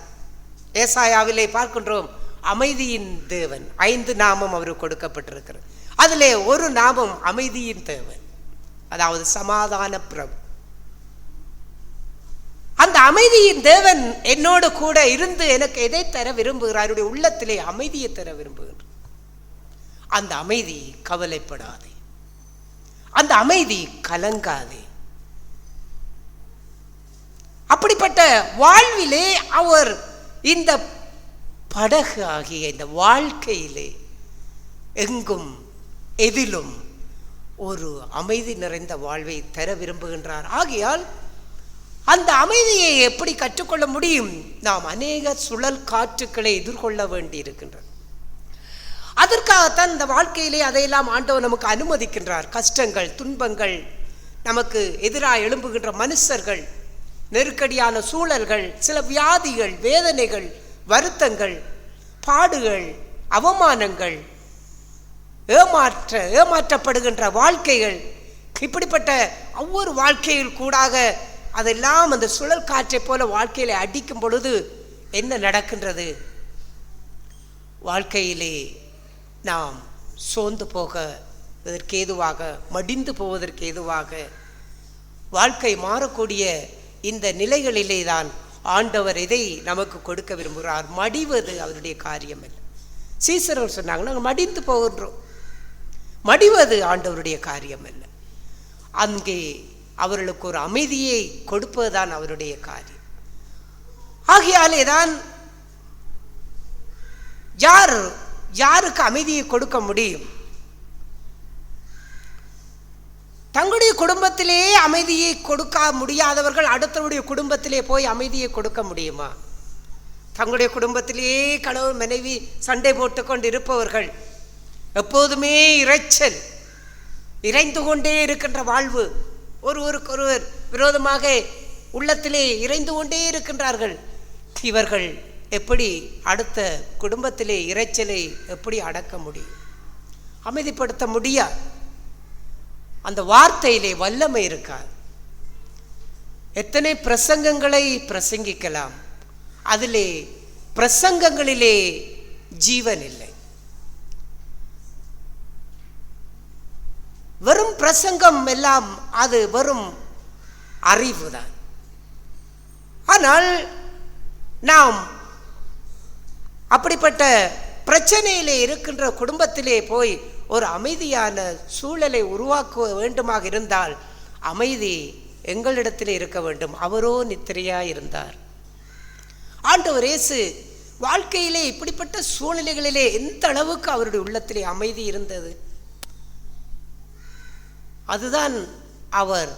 S3: ஏசாயாவிலே பார்க்கின்றோம், அமைதியின் தேவன். 5 நாமம் அவருக்கு கொடுக்கப்பட்டிருக்கிறது. அதிலே ஒரு நாமம் அமைதியின் தேவன், அதாவது சமாதான பிரபு. அந்த அமைதியின் தேவன் என்னோடு கூட இருந்து எனக்கு எதை தர விரும்புகிறார், உள்ளத்திலே அமைதியை தர விரும்புகிறார். அந்த அமைதி கவலைப்படாதே, அந்த அமைதி கலங்காதே. அப்படிப்பட்ட வாழ்விலே அவர் இந்த படகு ஆகிய இந்த வாழ்க்கையிலே எங்கும் எதிலும் ஒரு அமைதி நிறைந்த வாழ்வை தர விரும்புகின்றார். ஆகையால் அந்த அமைதியை எப்படி கற்றுக்கொள்ள முடியும்? நாம் அநேக சுழல் காற்றுக்களை எதிர்கொள்ள வேண்டி இருக்கின்றது. அதற்காகத்தான் இந்த வாழ்க்கையிலே அதையெல்லாம் ஆண்டவர் நமக்கு அனுமதிக்கின்றார். கஷ்டங்கள், துன்பங்கள், நமக்கு எதிராக எழும்புகின்ற மனுஷர்கள், நெருக்கடியான சூழல்கள், சில வியாதிகள், வேதனைகள், வருத்தங்கள், பாடுகள், அவமானங்கள், ஏமாற்றப்படுகின்ற வாழ்க்கைகள், இப்படிப்பட்ட ஒவ்வொரு வாழ்க்கையில் கூடாக அதெல்லாம் அந்த சுழல் காற்றை போல வாழ்க்கையிலே அடிக்கும் பொழுது என்ன நடக்கின்றது? வாழ்க்கையிலே நாம் சோர்ந்து போவதற்கு ஏதுவாக, மடிந்து போவதற்கு ஏதுவாக, வாழ்க்கை மாறக்கூடிய இந்த நிலைகளிலே தான் ஆண்டவர் இதை நமக்கு கொடுக்க விரும்புகிறார். மடிவது அவருடைய காரியம் அல்ல. சீசர்கள் சொன்னாங்க, நாங்கள் மடிந்து போகின்றோம். மடிவது ஆண்டவருடைய காரியம் அல்ல. அங்கே அவர்களுக்கு ஒரு அமைதியை கொடுப்பதுதான் அவருடைய காரியம். ஆகையாலே தான் யாருக்கு அமைதியை கொடுக்க முடியும்? தங்களுடைய குடும்பத்திலே அமைதியை கொடுக்க முடியாதவர்கள் அடுத்தவருடைய குடும்பத்திலே போய் அமைதியை கொடுக்க முடியுமா? தங்களுடைய குடும்பத்திலேயே கணவன் மனைவி சண்டை போட்டுக்கொண்டு இருப்பவர்கள், எப்போதுமே இரைச்சல், இறைந்து கொண்டே இருக்கின்ற வாழ்வு, ஒருவருக்கொருவர் விரோதமாக உள்ளத்திலே இறைந்து கொண்டே இருக்கின்றார்கள். இவர்கள் எப்படி அடுத்த குடும்பத்திலே இரைச்சலை எப்படி அடக்க முடியும்? அமைதிப்படுத்த முடியாது. அந்த வார்த்தையிலே வல்லமை இருக்காது. எத்தனை பிரசங்கங்களை பிரசங்கிக்கலாம், அதிலே பிரசங்கங்களிலே ஜீவன் இல்லை. வெறும் பிரசங்கம் எல்லாம் அது வெறும் அறிவுதான். ஆனால் நாம் அப்படிப்பட்ட பிரச்சனையிலே இருக்கின்ற குடும்பத்திலே போய் ஒரு அமைதியான சூழலை உருவாக்க வேண்டுமாக இருந்தால் அமைதி எங்களிடத்திலே இருக்க வேண்டும். அவரோ நித்திரையா இருந்தார். ஆண்டவர் இயேசு வாழ்க்கையிலே இப்படிப்பட்ட சூழ்நிலைகளிலே எந்த அளவுக்கு அவருடைய உள்ளத்திலே அமைதி இருந்தது, அதுதான் அவர்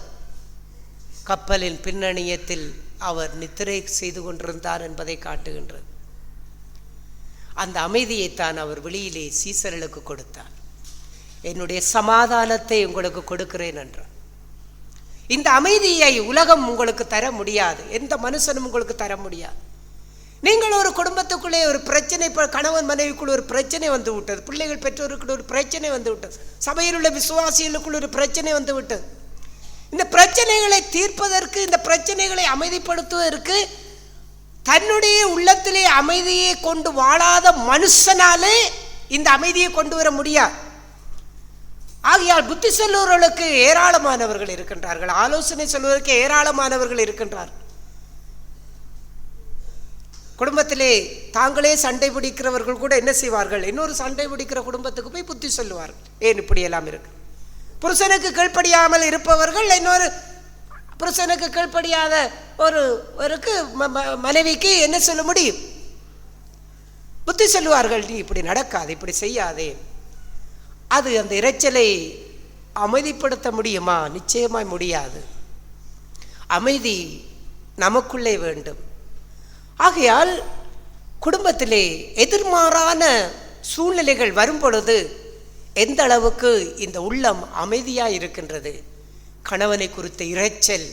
S3: கப்பலின் பின்னணியத்தில் அவர் நித்திரை செய்து கொண்டிருந்தார் என்பதை காட்டுகின்றது. அந்த அமைதியைத்தான் அவர் வெளியிலே சீசர்களுக்கு கொடுத்தார். என்னுடைய சமாதானத்தை உங்களுக்கு கொடுக்கிறேன் என்றார். இந்த அமைதியை உலகம் உங்களுக்கு தர முடியாது, எந்த மனுஷனும் உங்களுக்கு தர முடியாது. நீங்கள் ஒரு குடும்பத்துக்குள்ளே ஒரு பிரச்சனை, கணவன் மனைவிக்குள்ள ஒரு பிரச்சனை வந்து விட்டது, பிள்ளைகள் பெற்றோருக்குள்ள ஒரு பிரச்சனை வந்து விட்டது, சபையில் உள்ள விசுவாசிகளுக்குள்ள ஒரு பிரச்சனை வந்து விட்டது. இந்த பிரச்சனைகளை தீர்ப்பதற்கு, இந்த பிரச்சனைகளை அமைதிப்படுத்துவதற்கு தன்னுடைய உள்ளத்திலே அமைதியை கொண்டு வாழாத மனுஷனாலே இந்த அமைதியை கொண்டு வர முடியாது. ஆகையால் புத்தி சொல்லுவர்களுக்கு ஏராளமானவர்கள் இருக்கின்றார்கள், ஆலோசனை சொல்வதற்கு ஏராளமானவர்கள் இருக்கின்றார்கள். குடும்பத்திலே தாங்களே சண்டை பிடிக்கிறவர்கள் கூட என்ன செய்வார்கள், இன்னொரு சண்டை பிடிக்கிற குடும்பத்துக்கு போய் புத்தி சொல்லுவார்கள். ஏன் இப்படி எல்லாம் இருக்கு? புருஷனுக்கு கீழ்ப்படியாமல் இருப்பவர்கள் இன்னொரு புருஷனுக்கு கீழ்ப்படியாத ஒருக்கு மனைவிக்கு என்ன சொல்ல முடியும்? புத்தி சொல்லுவார்கள். நீ இப்படி நடக்காது, இப்படி செய்யாதே. அது அந்த இரைச்சலை அமைதிப்படுத்த முடியுமா? நிச்சயமாய் முடியாது. அமைதி நமக்குள்ளே வேண்டும். ஆகையால் குடும்பத்திலே எதிர்மாறான சூழ்நிலைகள் வரும் பொழுது எந்த அளவுக்கு இந்த உள்ளம் அமைதியாக இருக்கின்றது. கணவனை குறித்த இரைச்சல்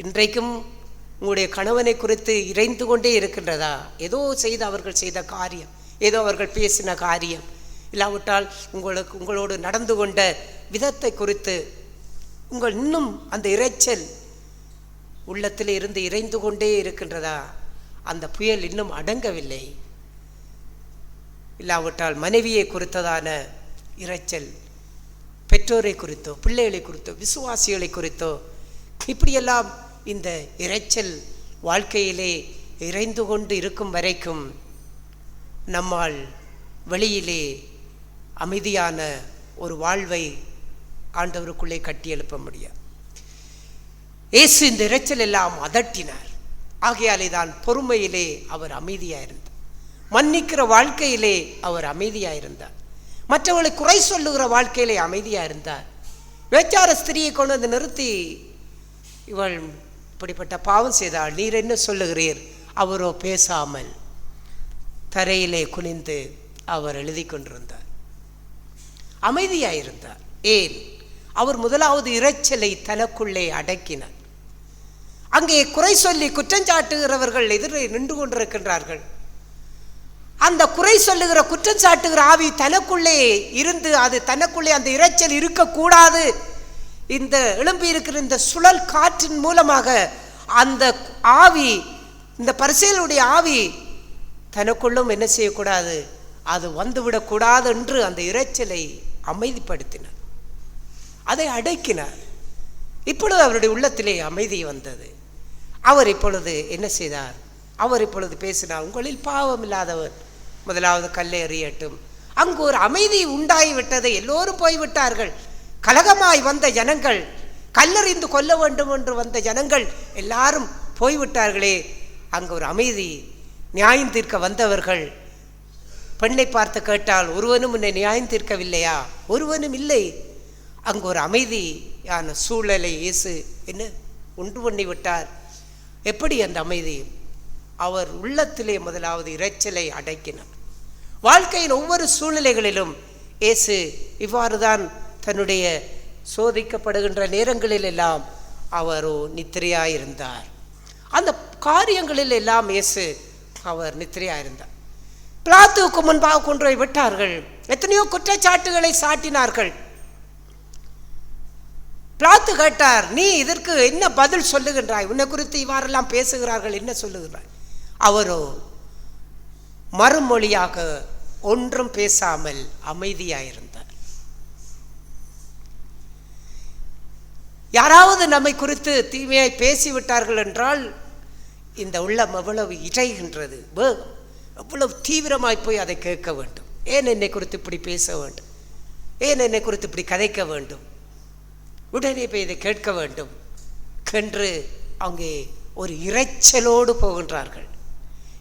S3: இன்றைக்கும் உங்களுடைய கணவனை குறித்து இறைந்து கொண்டே இருக்கின்றதா? ஏதோ அவர்கள் செய்த காரியம், ஏதோ அவர்கள் பேசின காரியம், இல்லாவிட்டால் உங்களோடு நடந்து கொண்ட விதத்தை குறித்து இன்னும் அந்த இரைச்சல் உள்ளத்தில் இருந்து இறைந்து கொண்டே இருக்கின்றதா? அந்த புயல் இன்னும் அடங்கவில்லை. இல்லாவிட்டால் மனைவியை குறித்ததான இரைச்சல், பெற்றோரை குறித்தோ, பிள்ளைகளை குறித்தோ, விசுவாசிகளை குறித்தோ, இப்படியெல்லாம் இந்த இரைச்சல் வாழ்க்கையிலே இறைந்து கொண்டு இருக்கும் வரைக்கும் நம்மால் வெளியிலே அமைதியான ஒரு வாழ்வை ஆண்டவருக்குள்ளே கட்டி எழுப்ப முடியாது. இயேசு இந்த இரைச்சல் எல்லாம் அதட்டினார். ஆகையாலே தான் பொறுமையிலே அவர் அமைதியாக இருந்தார். மன்னிக்கிற வாழ்க்கையிலே அவர் அமைதியாக இருந்தார். மற்றவர்களை குறை சொல்லுகிற வாழ்க்கையிலே அமைதியாக இருந்தார். வேச்சார ஸ்திரியை கொண்டு வந்து நிறுத்தி, இவள் இப்படிப்பட்ட பாவம் செய்தாள், நீர் என்ன சொல்லுகிறீர்? அவரோ பேசாமல் தரையிலே குனிந்து அவர் எழுதி கொண்டிருந்தார். அமைதியாக இருந்தார். ஏன்? அவர் முதலாவது இரைச்சலை தனக்குள்ளே அடக்கினார். அங்கே குறை சொல்லி குற்றஞ்சாட்டுகிறவர்கள் எதிரே நின்று கொண்டிருக்கின்றார்கள். அந்த குறை சொல்லுகிற குற்றம் சாட்டுகிற ஆவி தனக்குள்ளே இருந்து, அது தனக்குள்ளே அந்த இரைச்சல் இருக்கக்கூடாது. இந்த எழும்பி இருக்கிற இந்த சுழல் காற்றின் மூலமாக அந்த ஆவி, இந்த பரிசேலுடைய ஆவி தனக்குள்ளும் என்ன செய்யக்கூடாது, அது வந்துவிடக்கூடாது என்று அந்த இரைச்சலை அமைதிப்படுத்தினார், அதை அடக்கினார். இப்பொழுது அவருடைய உள்ளத்திலே அமைதி வந்தது. அவர் இப்பொழுது என்ன செய்தார்? அவர் இப்பொழுது பேசினார், உங்களில் பாவம் இல்லாதவர் முதலாவது கல்லை எறியட்டும். அங்கு ஒரு அமைதி உண்டாகிவிட்டது. எல்லோரும் போய்விட்டார்கள். கலகமாய் வந்த ஜனங்கள், கல்லறிந்து கொல்ல வேண்டும் என்று வந்த ஜனங்கள் எல்லாரும் போய்விட்டார்களே. அங்கு ஒரு அமைதி. நியாயம் தீர்க்க வந்தவர்கள் பெண்ணை பார்த்து கேட்டால், ஒருவனும் உன்னை நியாயம் தீர்க்கவில்லையா? ஒருவனும் இல்லை. அங்கு ஒரு அமைதியான சூழலை இயேசு என்ன உண்டு பண்ணி விட்டார். எப்படி அந்த அமைதி? அவர் உள்ளத்திலே முதலாவது இரைச்சலை அடக்கினார். வாழ்க்கையின் ஒவ்வொரு சூழ்நிலைகளிலும் இயேசு இவ்வாறு தான் தன்னுடைய சோதிக்கப்படுகின்ற நேரங்களில் எல்லாம் அவரோ நித்திரையாயிருந்தார். அந்த காரியங்களில் எல்லாம் இயேசு அவர் நித்திரையாயிருந்தார். பிலாத்துவுக்கு முன்பாக கொண்டு போய் விட்டார்கள். எத்தனையோ குற்றச்சாட்டுகளை சாட்டினார்கள். பிலாத்து கேட்டார், நீ இதற்கு என்ன பதில் சொல்லுகின்றாய்? உன்னை குறித்து இவ்வாறெல்லாம் பேசுகிறார்கள், என்ன சொல்லுகிறாய்? அவரோ மறுமொழியாக ஒன்றும் பேசாமல் அமைதியாயிருந்தார். யாராவது நம்மை குறித்து தீமையாய் பேசிவிட்டார்கள் என்றால் இந்த உள்ளம் எவ்வளவு இறைகின்றது, எவ்வளவு தீவிரமாய் போய் அதை கேட்க வேண்டும். ஏன் என்னை குறித்து இப்படி பேச வேண்டும்? ஏன் என்னை குறித்து இப்படி கதைக்க வேண்டும்? உடனே போய் இதை கேட்க வேண்டும் என்று அங்கே ஒரு இரைச்சலோடு போகின்றார்கள்.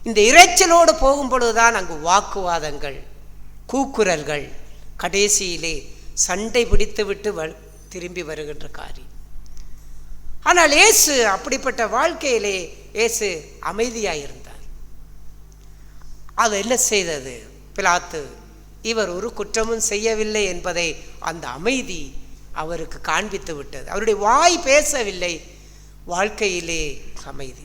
S3: இந்த இரைச்சலோடு போகும் பொழுதுதான் அங்கு வாக்குவாதங்கள், கூக்குரல்கள், கடைசியிலே சண்டை பிடித்து விட்டு திரும்பி வருகின்ற காரியம். ஆனால் இயேசு அப்படிப்பட்ட வாழ்க்கையிலே இயேசு அமைதியாயிருந்தார். அது என்ன செய்தது? பிலாத்து இவர் ஒரு குற்றமும் செய்யவில்லை என்பதை அந்த அமைதி அவருக்கு காண்பித்து விட்டது. அவருடைய வாய் பேசவில்லை, வாழ்க்கையிலே அமைதி.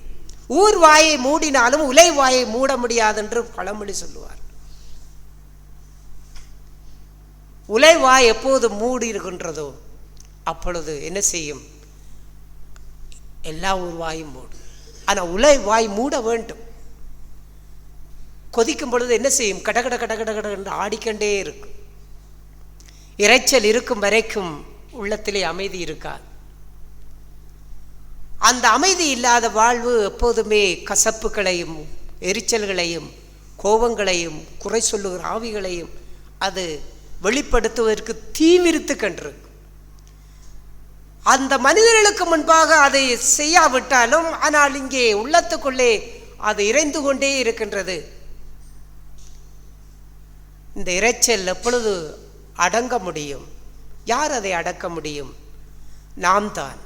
S3: ஊர் வாயை மூடினாலும் உலை வாயை மூட முடியாது என்று பழமொழி சொல்லுவார். உலை வாய் எப்போது மூடி இருக்கின்றதோ அப்பொழுது என்ன செய்யும்? எல்லா ஊர் வாயும் மூடும். ஆனால் உலை வாய் மூட வேண்டும். கொதிக்கும் பொழுது என்ன செய்யும்? கடகட கடகட கட என்று ஆடிக்கொண்டே இருக்கும். இரைச்சல் இருக்கும் வரைக்கும் உள்ளத்திலே அமைதி இருக்காது. அந்த அமைதி இல்லாத வாழ்வு எப்போதுமே கசப்புகளையும் எரிச்சல்களையும் கோபங்களையும் குறை சொல்லுகிற ஆவிகளையும் அது வெளிப்படுத்துவதற்கு தீவிரித்து கண்டிருக்கும். அந்த மனிதர்களுக்கு முன்பாக அதை செய்யாவிட்டாலும் ஆனால் இங்கே உள்ளத்துக்குள்ளே அது இறைந்து கொண்டே இருக்கின்றது. இந்த இரைச்சல் எப்பொழுது அடங்க முடியும்? யார் அதை அடக்க முடியும்? நாம் தான்.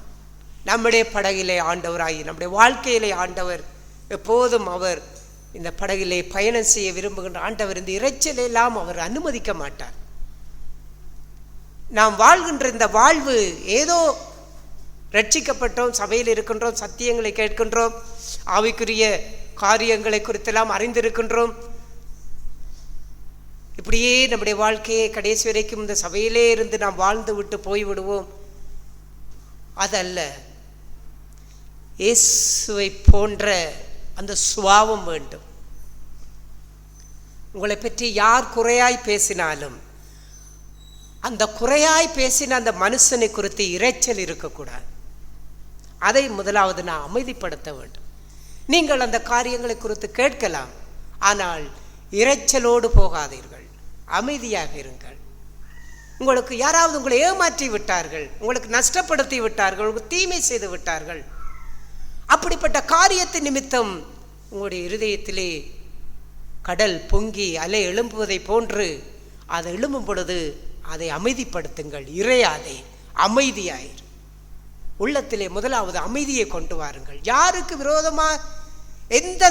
S3: நம்முடைய படகிலே ஆண்டவராகி நம்முடைய வாழ்க்கையிலே ஆண்டவர் எப்போதும் அவர் இந்த படகிலே பயணம் செய்ய விரும்புகின்ற ஆண்டவர் இந்த இரைச்சலெல்லாம் அவர் அனுமதிக்க மாட்டார். நாம் வாழ்கின்ற இந்த வாழ்வு ஏதோ ரட்சிக்கப்பட்டோம், சபையில் இருக்கின்றோம், சத்தியங்களை கேட்கின்றோம், ஆவிக்குரிய காரியங்களை குறித்தெல்லாம் அறிந்திருக்கின்றோம், இப்படியே நம்முடைய வாழ்க்கையை கடைசி வரைக்கும் இந்த சபையிலே இருந்து நாம் வாழ்ந்து விட்டு போய்விடுவோம். அதல்ல, இயேசுவை போன்ற அந்த சுபாவம் வேண்டும். உங்களை பற்றி யார் குறையாய் பேசினாலும் அந்த குறையாய் பேசின அந்த மனுஷனை குறித்து இரைச்சல் இருக்கக்கூடாது. அதை முதலாவது நான் அமைதிப்படுத்த வேண்டும். நீங்கள் அந்த காரியங்களை குறித்து கேட்கலாம், ஆனால் இரைச்சலோடு போகாதீர்கள், அமைதியாக இருங்கள். உங்களுக்கு யாராவது உங்களை ஏமாற்றி விட்டார்கள், உங்களுக்கு நஷ்டப்படுத்தி விட்டார்கள், உங்களுக்கு தீமை செய்து விட்டார்கள், அப்படிப்பட்ட காரியத்தின் நிமித்தம் உங்களுடைய இருதயத்திலே கடல் பொங்கி அலை எழும்புவதை போன்று அது எழும்பும் பொழுது அதை அமைதிப்படுத்துங்கள். இறையாதே, அமைதியாயிரு. உள்ளத்திலே முதலாவது அமைதியை கொண்டு வாருங்கள். யாருக்கு விரோதமா எந்த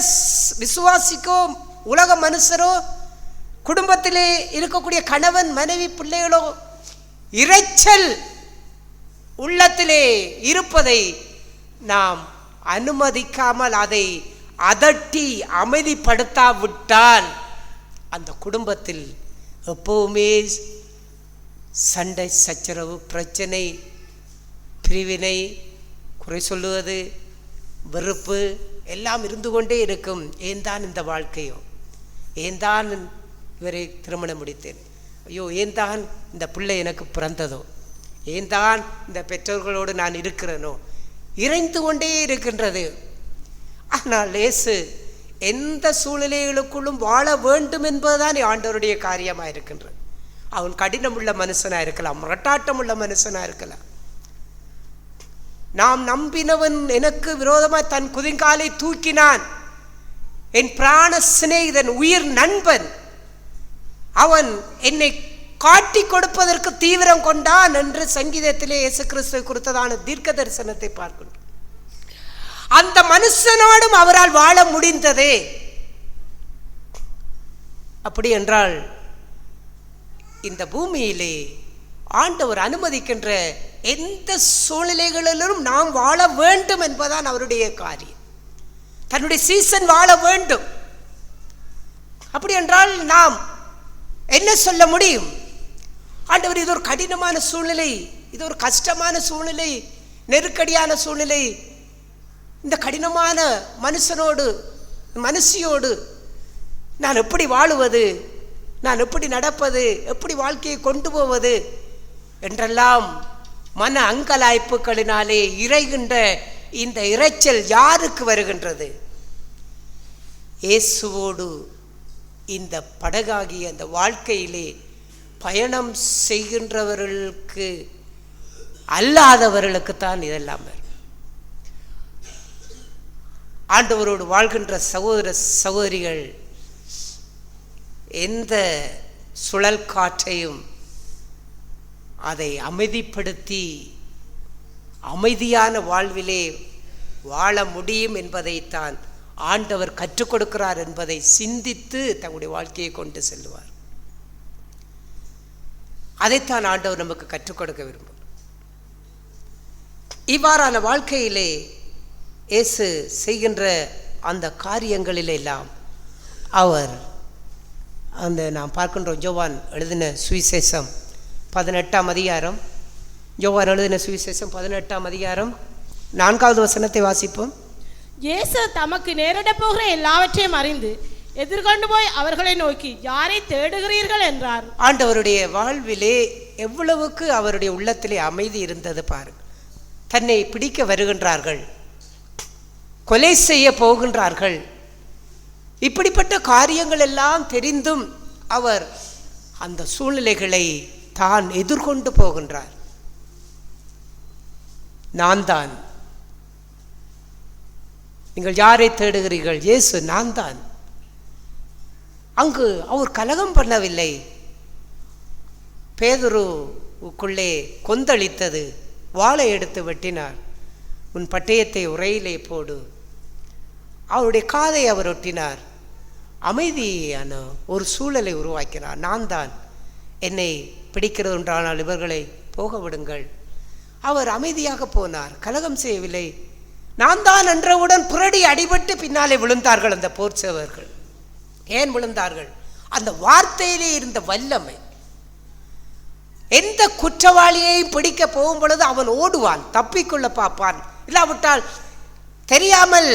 S3: விசுவாசிக்கோ உலக மனுஷரோ குடும்பத்திலே இருக்கக்கூடிய கணவன் மனைவி பிள்ளைகளோ இரைச்சல் உள்ளத்திலே இருப்பதை நாம் அனுமதிக்காமல் அதை அதட்டி அமைதிப்படுத்தாவிட்டால் அந்த குடும்பத்தில் எப்பவுமே சண்டை, சச்சரவு, பிரச்சனை, பிரிவினை, குறை சொல்லுவது, வெறுப்பு எல்லாம் இருந்து கொண்டே இருக்கும். ஏன் தான் இந்த வாழ்க்கையோ, ஏன் தான் இவரை திருமணம் முடித்தேன், ஐயோ ஏன் தான் இந்த பிள்ளை எனக்கு பிறந்ததோ, ஏன் தான் இந்த பெற்றோர்களோடு நான் இருக்கிறேனோ, இறைந்து கொண்டே இருக்கின்றது. ஆனால் இயேசு எந்த சூழ்நிலைகளுக்குள்ளும் வாழ வேண்டும் என்பதுதான் ஆண்டவருடைய காரியமாக இருக்கின்றது. அவன் கடினமுள்ள மனுஷனாக இருக்கலாம், முரட்டாட்டமுள்ள மனுஷனாக இருக்கலாம். நாம் நம்பினவன் எனக்கு விரோதமாக தன் குதிங்காலை தூக்கினான், என் பிராண சிநேகிதன், உயிர் நண்பன், அவன் என்னை காட்டி கொடுப்பதற்கு தீவிரம் கொண்டான் என்று சங்கீதத்திலே இயேசு கிறிஸ்துவை குறித்ததான தீர்க்க தரிசனத்தை பார்க்கின்றோம். அந்த மனுஷனோடும் அவரால் வாழ முடிந்ததே. அப்படி என்றால் இந்த பூமியிலே ஆண்டவர் அனுமதிக்கின்ற எந்த சூழ்நிலைகளிலும் நாம் வாழ வேண்டும் என்பதான் அவருடைய காரியம். தன்னுடைய சீசன் வாழ வேண்டும். அப்படி என்றால் நாம் என்ன சொல்ல முடியும்? ஆண்டவர், இது ஒரு கடினமான சூழ்நிலை, இது ஒரு கஷ்டமான சூழ்நிலை, நெருக்கடியான சூழ்நிலை. இந்த கடினமான மனுஷியோடு நான் எப்படி வாழுவது, நான் எப்படி நடப்பது, எப்படி வாழ்க்கையை கொண்டு போவது என்றெல்லாம் மன அங்கலாய்ப்புகளினாலே இறைகின்ற இந்த இரைச்சல் யாருக்கு வருகின்றது? இயேசுவோடு இந்த படகாகிய அந்த வாழ்க்கையிலே பயணம் செய்கின்றவர்களுக்கு அல்லாதவர்களுக்குத்தான் இதெல்லாம் வரும். ஆண்டவரோடு வாழ்கின்ற சகோதர சகோதரிகள் எந்த சுழல் காற்றையும் அதை அமைதிப்படுத்தி அமைதியான வாழ்விலே வாழ முடியும் என்பதைத்தான் ஆண்டவர் கற்றுக் கொடுக்கிறார் என்பதை சிந்தித்து தங்களுடைய வாழ்க்கையை கொண்டு செல்லுவார். அதைத்தான் ஆண்டவர் நமக்கு கற்றுக் கொடுக்க விரும்புகிறார். இவ்வாறான வாழ்க்கையிலே இயேசு செய்கின்ற அந்த காரியங்களிலெல்லாம் அவர் நாம் பார்க்கின்றோம். யோவான் எழுதின சுவிசேஷம் 18ஆம் அதிகாரம், யோவான் எழுதின சுவிசேஷம் 18ஆம் அதிகாரம் 4வது வசனத்தை வாசிப்போம்.
S4: இயேசு தமக்கு நேரிட போகிற எல்லாவற்றையும் அறிந்து எதிர்கொண்டு போய் அவர்களை நோக்கி, யாரை தேடுகிறீர்கள் என்றார்.
S3: ஆண்டவருடைய வாழ்விலே எவ்வளவுக்கு அவருடைய உள்ளத்திலே அமைதி இருந்தது பாருங்கள். தன்னை பிடிக்க வருகின்றார்கள், கொலை செய்ய போகின்றார்கள், இப்படிப்பட்ட காரியங்கள் எல்லாம் தெரிந்தும் அவர் அந்த சூழ்நிலைகளை தான் எதிர்கொண்டு போகின்றார். நான் தான், நீங்கள் யாரை தேடுகிறீர்கள்? இயேசு, நான் தான். அங்கு அவர் கலகம் பண்ணவில்லை. பேதுருவுக்குள்ளே கொந்தளித்தது. வாளை எடுத்து வெட்டினார். உன் பட்டயத்தை உரையிலே போடு. அவருடைய காதை அவர் ஒட்டினார். அமைதியான ஒரு சூழலை உருவாக்கினார். நான் தான், என்னை பிடிக்கிறது என்றானால் இவர்களை போக விடுங்கள். அவர் அமைதியாக போனார், கலகம் செய்யவில்லை. நான் தான் என்றவுடன் புரடி அடிபட்டு பின்னாலே விழுந்தார்கள் அந்த போர் சேவர்கள். ஏன் விழுந்தார்கள்? அந்த வார்த்தையிலே இருந்த வல்லமை. எந்த குற்றவாளியை பிடிக்க போகும் பொழுது அவன் ஓடுவான், தப்பிக்கொள்ள பார்ப்பான். இல்லாவிட்டால் தெரியாமல்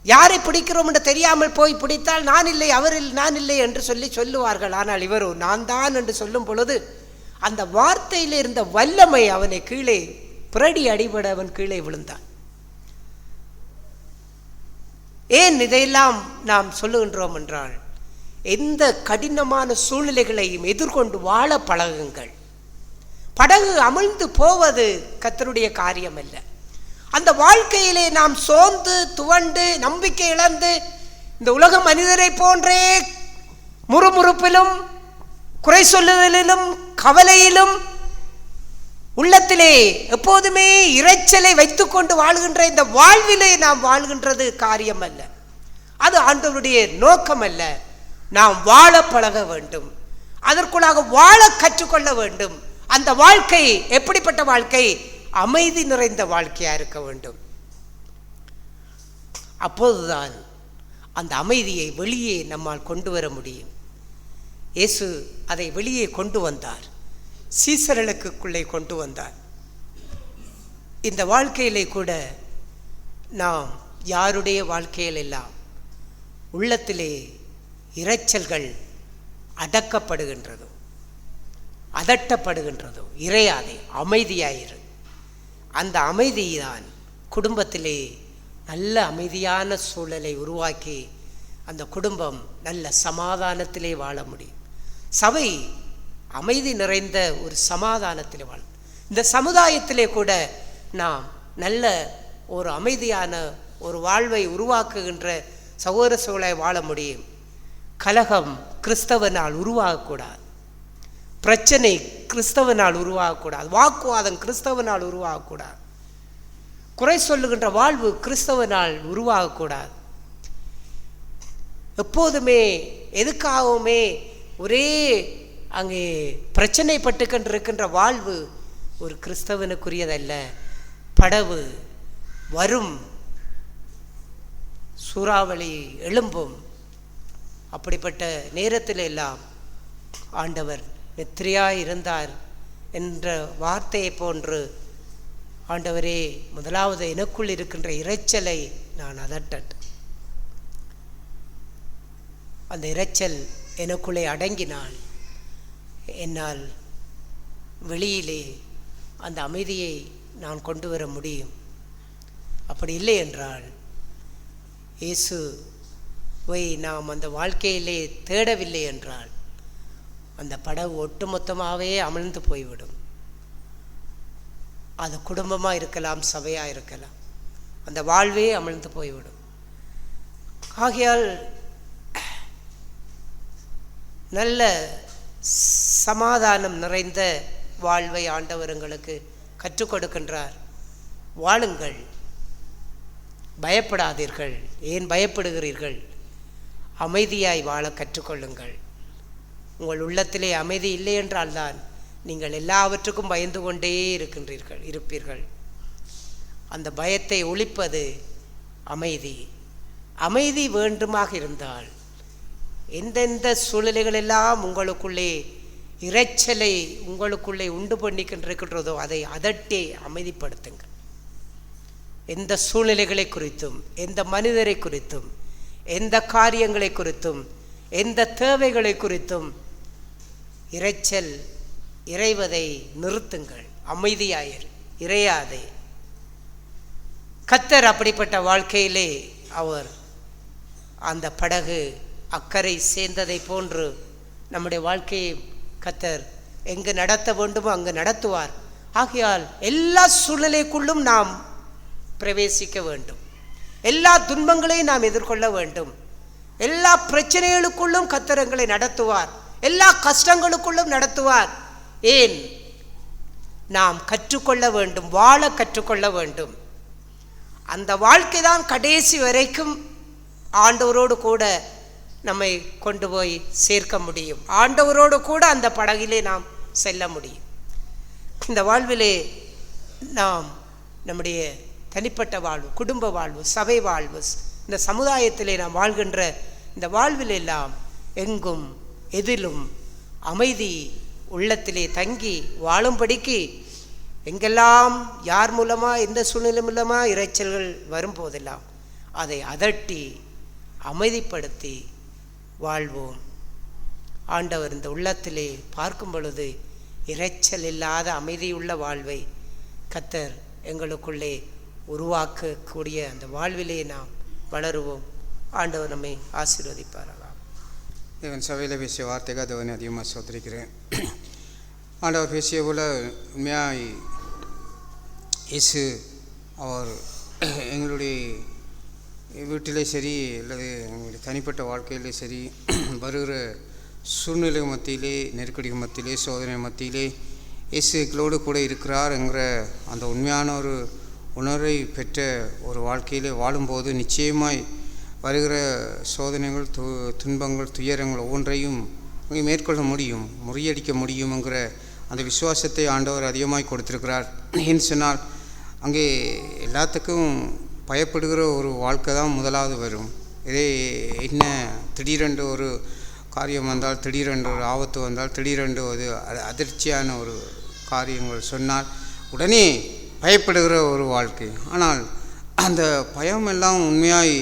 S3: யாரை பிடிக்கிறோம் என்று தெரியாமல் போய் பிடித்தால் நான் இல்லை, நான் இல்லை என்று சொல்லுவார்கள். ஆனால் இவரோ நான் தான் என்று சொல்லும் பொழுது அந்த வார்த்தையில் இருந்த வல்லமை அவனை கீழே புரடி அடிபட அவன் கீழே விழுந்தான். ஏன் இதையெல்லாம் நாம் சொல்லுகின்றோம் என்றால், எந்த கடினமான சூழ்நிலைகளையும் எதிர்கொண்டு வாழ பழகுங்கள். படகு அமிழ்ந்து போவது கர்த்தருடைய காரியம் அல்ல. அந்த வாழ்க்கையிலே நாம் சோர்ந்து துவண்டு நம்பிக்கை இழந்து இந்த உலக மனிதரை போன்றே முறுமுறுப்பிலும் குறை சொல்லுதலிலும் கவலையிலும் உள்ளத்திலே எப்போதுமே இரைச்சலை வைத்துக்கொண்டு வாழ்கின்ற இந்த வாழ்விலே நாம் வாழ்கின்றது காரியம் அல்ல. அது ஆண்டவருடைய நோக்கம் அல்ல. நாம் வாழ பழக வேண்டும், அதற்குள்ளாக வாழ கற்றுக்கொள்ள வேண்டும். அந்த வாழ்க்கை எப்படிப்பட்ட வாழ்க்கை? அமைதி நிறைந்த வாழ்க்கையா இருக்க வேண்டும். அப்போதுதான் அந்த அமைதியை வெளியே நம்மால் கொண்டு வர முடியும். இயேசு அதை வெளியே கொண்டு வந்தார், சீசர்களுக்குள்ளே கொண்டு வந்தார். இந்த வாழ்க்கையிலே கூட நாம் யாருடைய வாழ்க்கையில் எல்லாம் உள்ளத்திலே இரைச்சல்கள் அடக்கப்படுகின்றதோ, அதட்டப்படுகின்றதோ, இறையாதே, அமைதியாயிரு. அந்த அமைதிதான் குடும்பத்திலே நல்ல அமைதியான சூழலை உருவாக்கி அந்த குடும்பம் நல்ல சமாதானத்திலே வாழ முடியும். சபை அமைதி நிறைந்த ஒரு சமாதானத்திலே வாழும். இந்த சமுதாயத்திலே கூட நாம் நல்ல ஒரு அமைதியான ஒரு வாழ்வை உருவாக்குகின்ற சகோதர சூழலை வாழ முடியும். கலகம் கிறிஸ்தவனால் உருவாகக்கூடாது, பிரச்சனை கிறிஸ்தவனால் உருவாகக்கூடாது, வாக்குவாதம் கிறிஸ்தவனால் உருவாகக்கூடாது, குறை சொல்லுகின்ற வாழ்வு கிறிஸ்தவனால் உருவாகக்கூடாது. எப்போதுமே எதுக்காகவுமே ஒரே அங்கே பிரச்சனை பட்டுக்கொண்டிருக்கின்ற வாழ்வு ஒரு கிறிஸ்தவனுக்குரியதல்ல. படவு வரும், சூறாவளி எழும்பும், அப்படிப்பட்ட நேரத்தில் எல்லாம் ஆண்டவர் நித்திரையாய் இருந்தார் என்ற வார்த்தையை போன்று, ஆண்டவரே முதலாவது எனக்குள் இருக்கின்ற இரைச்சலை நான் அதட்டட்டும். அந்த இரைச்சல் எனக்குள்ளே அடங்கினால் என்னால் வெளியிலே அந்த அமைதியை நான் கொண்டு வர முடியும். அப்படி இல்லை என்றால் இயேசுவை நாம் அந்த வாழ்க்கையிலே தேடவில்லை என்றால் அந்த படகு ஒட்டுமொத்தமாகவே அமிழ்ந்து போய்விடும். அது குடும்பமாக இருக்கலாம், சபையாக இருக்கலாம், அந்த வாழ்வே அமிழ்ந்து போய்விடும். ஆகையால் நல்ல சமாதானம் நிறைந்த வாழ்வை ஆண்டவர் எங்களுக்கு கற்றுக் கொடுக்கின்றார். வாழுங்கள், பயப்படாதீர்கள். ஏன் பயப்படுகிறீர்கள்? அமைதியாய் வாழ கற்றுக்கொள்ளுங்கள். உங்கள் உள்ளத்திலே அமைதி இல்லை என்றால்தான் நீங்கள் எல்லாவற்றுக்கும் பயந்து கொண்டே இருப்பீர்கள். அந்த பயத்தை ஒழிப்பது அமைதி. அமைதி வேண்டுமாக இருந்தால் எந்தெந்த சூழ்நிலைகளெல்லாம் உங்களுக்குள்ளே இரைச்சலை உங்களுக்குள்ளே உண்டு பண்ணிக்கின்றிருக்கின்றதோ அதை அதட்டி அமைதிப்படுத்துங்கள். எந்த சூழ்நிலைகளை குறித்தும், எந்த மனிதரை குறித்தும், எந்த காரியங்களை குறித்தும், எந்த தேவைகளை குறித்தும் இரைச்சல் இறைவதை நிறுத்துங்கள். அமைதியாயிரு, இறையாதே. கர்த்தர் அப்படிப்பட்ட வாழ்க்கையிலே அவர் அந்த படகு அக்கறை சேர்ந்ததை போன்று நம்முடைய வாழ்க்கையை கர்த்தர் எங்கு நடத்த வேண்டுமோ அங்கு நடத்துவார். ஆகையால் எல்லா சூழ்நிலைக்குள்ளும் நாம் பிரவேசிக்க வேண்டும். எல்லா துன்பங்களையும் நாம் எதிர்கொள்ள வேண்டும். எல்லா பிரச்சனைகளுக்குள்ளும் கர்த்தர் எங்களை நடத்துவார். எல்லா கஷ்டங்களுக்குள்ளும் நடத்துவார். ஏன்? நாம் கற்றுக்கொள்ள வேண்டும், வாழ கற்றுக்கொள்ள வேண்டும். அந்த வாழ்க்கை தான் கடைசி வரைக்கும் ஆண்டவரோடு கூட நம்மை கொண்டு போய் சேர்க்க முடியும். ஆண்டவரோடு கூட அந்த படகிலே நாம் செல்ல முடியும். இந்த வாழ்விலே நாம் நம்முடைய தனிப்பட்ட வாழ்வு, குடும்ப வாழ்வு, சபை வாழ்வு, இந்த சமுதாயத்திலே நாம் வாழ்கின்ற இந்த வாழ்விலெல்லாம் எங்கும் எதிலும் அமைதி உள்ளத்திலே தங்கி வாழும்படிக்கு எங்கெல்லாம் யார் மூலமாக எந்த சூழ்நிலை மூலமாக இரைச்சல்கள் வரும்போதெல்லாம் அதை அதட்டி அமைதிப்படுத்தி வாழ்வோம். ஆண்டவர் இந்த உள்ளத்திலே பார்க்கும் பொழுது இரைச்சல் இல்லாத அமைதியுள்ள வாழ்வை கர்த்தர் எங்களுக்குள்ளே உருவாக்கக்கூடிய அந்த வாழ்விலே நாம் வளருவோம். ஆண்டவர் நம்மை ஆசீர்வதிப்பாராக.
S1: தேவன் சபையில் பேசிய வார்த்தைக்காக தேவனை அதிகமாக சோதரிக்கிறேன். ஆண்டவர் பேசிய போல் உண்மையாக இயேசு அவர் எங்களுடைய வீட்டிலே சரி அல்லது எங்களுடைய தனிப்பட்ட வாழ்க்கையிலே சரி வருகிற சூழ்நிலை மத்தியிலே, நெருக்கடி மத்தியிலே, சோதனை மத்தியிலே இயேசு எங்களோடு கூட இருக்கிறார் என்கிற அந்த உண்மையான ஒரு உணர்வை பெற்ற ஒரு வாழ்க்கையிலே வாழும்போது நிச்சயமாய் வருகிற சோதனைகள், துன்பங்கள், துயரங்கள் ஒவ்வொன்றையும் மேற்கொள்ள முடியும், முறியடிக்க முடியுங்கிற அந்த விசுவாசத்தை ஆண்டவர் அதிகமாய் கொடுத்திருக்கிறார். ஏன்னு சொன்னால் அங்கே எல்லாத்துக்கும் பயப்படுகிற ஒரு வாழ்க்கை தான் முதலாவது வரும். இதே என்ன திடீரென்று ஒரு காரியம் வந்தால், திடீரென்று ஒரு ஆபத்து வந்தால், திடீரென்று ஒரு அதிர்ச்சியான ஒரு காரியங்கள் சொன்னால் உடனே பயப்படுகிற ஒரு வாழ்க்கை. ஆனால் அந்த பயம் எல்லாம் உண்மையாய்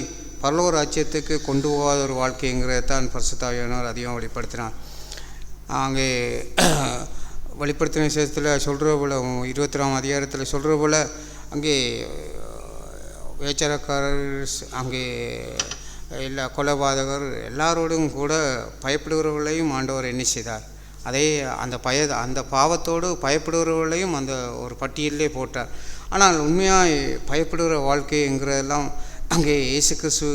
S1: பரலோக ராஜ்யத்துக்கு கொண்டு போகாத ஒரு வாழ்க்கைங்கிறதான் பரிசுத்த ஆவியானவர் அதிகம் வெளிப்படுத்தினார். அங்கே வெளிப்படுத்தின விசேஷத்தில் சொல்கிற போல் 21ஆம் அதிகாரத்தில் சொல்கிற போல் அங்கே வேச்சரக்காரர், அங்கே எல்லா கொலைபாதகர் எல்லாரோடும் கூட பயப்படுகிறவர்களையும் ஆண்டவர் என்ன செய்தார்? அதே அந்த பாவத்தோடு பயப்படுகிறவர்களையும் அந்த ஒரு பட்டியலிலே போட்டார். ஆனால் உண்மையாக பயப்படுகிற வாழ்க்கைங்கிறதெல்லாம் அங்கே இயேசு கிறிஸ்து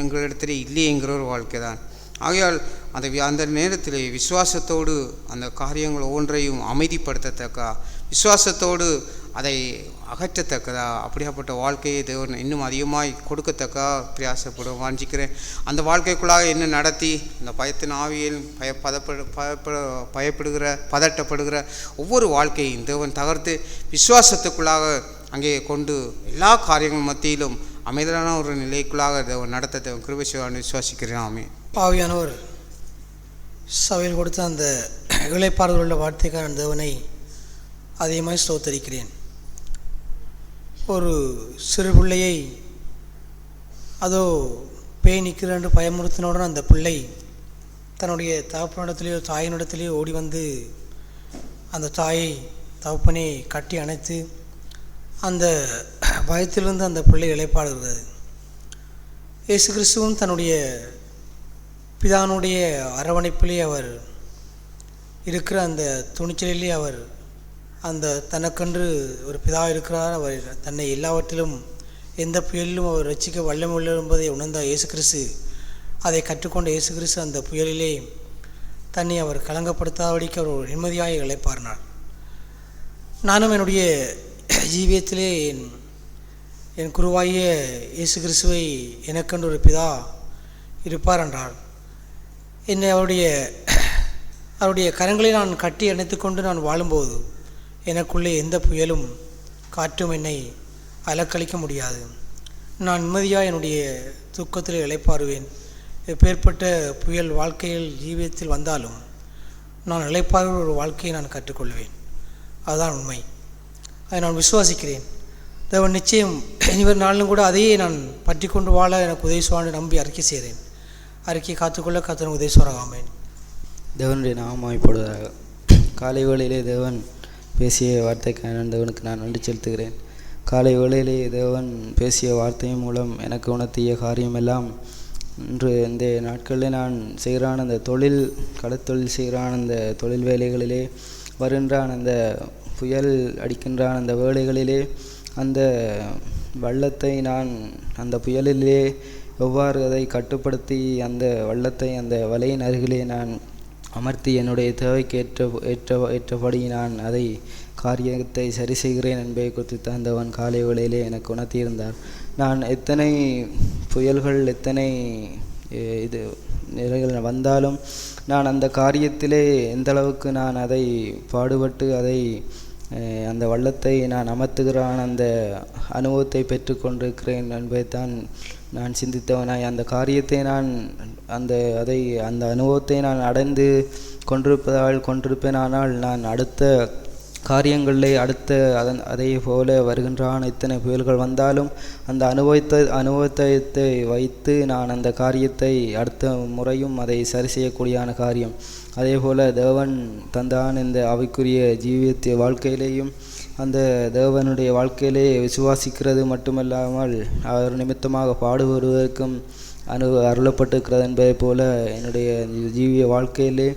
S1: எங்களிடத்தில் இல்லையேங்கிற ஒரு வாழ்க்கை தான். ஆகையால் அந்த நேரத்தில் விசுவாசத்தோடு அந்த காரியங்கள் ஒவ்வொன்றையும் அமைதிப்படுத்தத்தக்கா, விசுவாசத்தோடு அதை அகற்றத்தக்கதா, அப்படியாப்பட்ட வாழ்க்கையை தேவன் இன்னும் அதிகமாய் கொடுக்கத்தக்கா பிரயாசப்படும் வாஞ்சிக்கிறேன். அந்த வாழ்க்கைக்குள்ளாக என்ன நடத்தி அந்த பயத்தின் ஆவியில் பதட்டப்படுகிற ஒவ்வொரு வாழ்க்கையும் தேவன் தகர்த்து விசுவாசத்துக்குள்ளாக அங்கே கொண்டு எல்லா காரியங்கள் மத்தியிலும் அமைதலான ஒரு நிலைக்குள்ளாக தேவன் நடத்த தேவன் கிருபை செய்வார்னு விசுவாசிக்கிறேன். ஆமென்.
S5: ஆவியானவர் சபையில் கொடுத்த அந்த இளைப்பாறுதல் உள்ள வார்த்தைக்கான தேவனை அதிகமாக ஸ்தோத்தரிக்கிறேன். ஒரு சிறு பிள்ளையை அதோ பேய் நிற்கிறேன் என்று பயமுறுத்தினவுடன் அந்த பிள்ளை தன்னுடைய தகப்பனிடத்திலேயோ தாயினிடத்திலேயோ ஓடி வந்து அந்த தாயை தகப்பனை கட்டி அணைத்து அந்த பயத்திலிருந்து அந்த பிள்ளை இளைப்பாடுகிறது. இயேசு கிறிஸ்துவும் தன்னுடைய பிதானுடைய அரவணைப்பிலே அவர் இருக்கிற அந்த துணிச்சலிலே அவர் அந்த தனக்கென்று ஒரு பிதா இருக்கிறார். அவர் தன்னை எல்லாவற்றிலும் எந்த புயலிலும் அவர் ரட்சிக்க வல்லமுள்ள என்பதை உணர்ந்த இயேசு கிறிஸ்து, அதை கற்றுக்கொண்ட இயேசு கிறிஸ்து அந்த புயலிலே தன்னை அவர் கலங்கப்படுத்தாதபடிக்கு அவர் நிம்மதியாக இளைப்பாறினார். நானும் என்னுடைய ஜீவியத்திலே என் குருவாகிய இயேசு கிறிஸ்துவை எனக்கென்று ஒரு பிதா இருப்பார் என்றார். என்னை அவருடைய கரங்களை நான் கட்டி அணைத்து கொண்டு நான் வாழும்போது எனக்குள்ளே எந்த புயலும் காற்றும் என்னை அலக்களிக்க முடியாது. நான் நிம்மதியாக என்னுடைய தூக்கத்தில் இளைப்பாறுவேன். எப்பேற்பட்ட புயல் வாழ்க்கையில் ஜீவியத்தில் வந்தாலும் நான் இளைப்பாறுகிற ஒரு வாழ்க்கையை நான் கற்றுக்கொள்வேன். அதுதான் உண்மை. அதை நான் விசுவாசிக்கிறேன். தேவன் நிச்சயம் இனிவர் நாளிலும் கூட அதையே நான் பற்றி கொண்டு வாழ எனக்கு உதவி செய்வான்னு நம்பி அறிக்கை செய்கிறேன். அறிக்கை காத்துக்கொள்ள கர்த்தர் உதவி செய்வாராமென்.
S6: தேவனுடைய நாமம் இப்பொழுதாக காலை வேளையிலே தேவன் பேசிய வார்த்தைக்கான தேவனுக்கு நான் நன்றி செலுத்துகிறேன். காலை வேளையிலே தேவன் பேசிய வார்த்தையின் மூலம் எனக்கு உணர்த்திய காரியமெல்லாம் இன்று இந்த நாட்களில் நான் செய்கிறான் அந்த கடத்தொழில் செய்கிறான் அந்த தொழில் வேலைகளிலே வருகின்றான் அந்த புயல் அடிக்கின்றான் அந்த வேலைகளிலே அந்த வள்ளத்தை நான் அந்த புயலிலே எவ்வாறு அதை கட்டுப்படுத்தி அந்த வள்ளத்தை அந்த வலையின் அருகிலே நான் அமர்த்தி என்னுடைய தேவைக்கு ஏற்றபடி நான் அதை காரியத்தை சரி செய்கிறேன் என்பதை குறித்து தந்தவன் காலை வேளையிலே எனக்கு உணர்த்தியிருந்தார். நான் எத்தனை புயல்கள் எத்தனை இது நிலைகள் வந்தாலும் நான் அந்த காரியத்திலே எந்தளவுக்கு நான் அதை பாடுபட்டு அதை அந்த வள்ளத்தை நான் அமர்த்துகிறான் அந்த அனுபவத்தை பெற்று கொண்டிருக்கிறேன் என்பதைத்தான் நான் சிந்தித்தவனாய் அந்த காரியத்தை நான் அந்த அனுபவத்தை நான் அடைந்து கொண்டிருப்பேன். ஆனால் நான் அடுத்த காரியங்களிலே அதே போல வருகின்றான் எத்தனை புயல்கள் வந்தாலும் அந்த அனுபவத்தை வைத்து நான் அந்த காரியத்தை அடுத்த முறையும் அதை சரி செய்யக்கூடியான காரியம். அதே போல் தேவன் தந்தான் இந்த அவைக்குரிய ஜீவியத்திய வாழ்க்கையிலேயும் அந்த தேவனுடைய வாழ்க்கையிலே விசுவாசிக்கிறது மட்டுமல்லாமல் அவர் நிமித்தமாக பாடுபடுவதற்கும் அருளப்பட்டிருக்கிறது என்பதை போல என்னுடைய ஜீவிய வாழ்க்கையிலே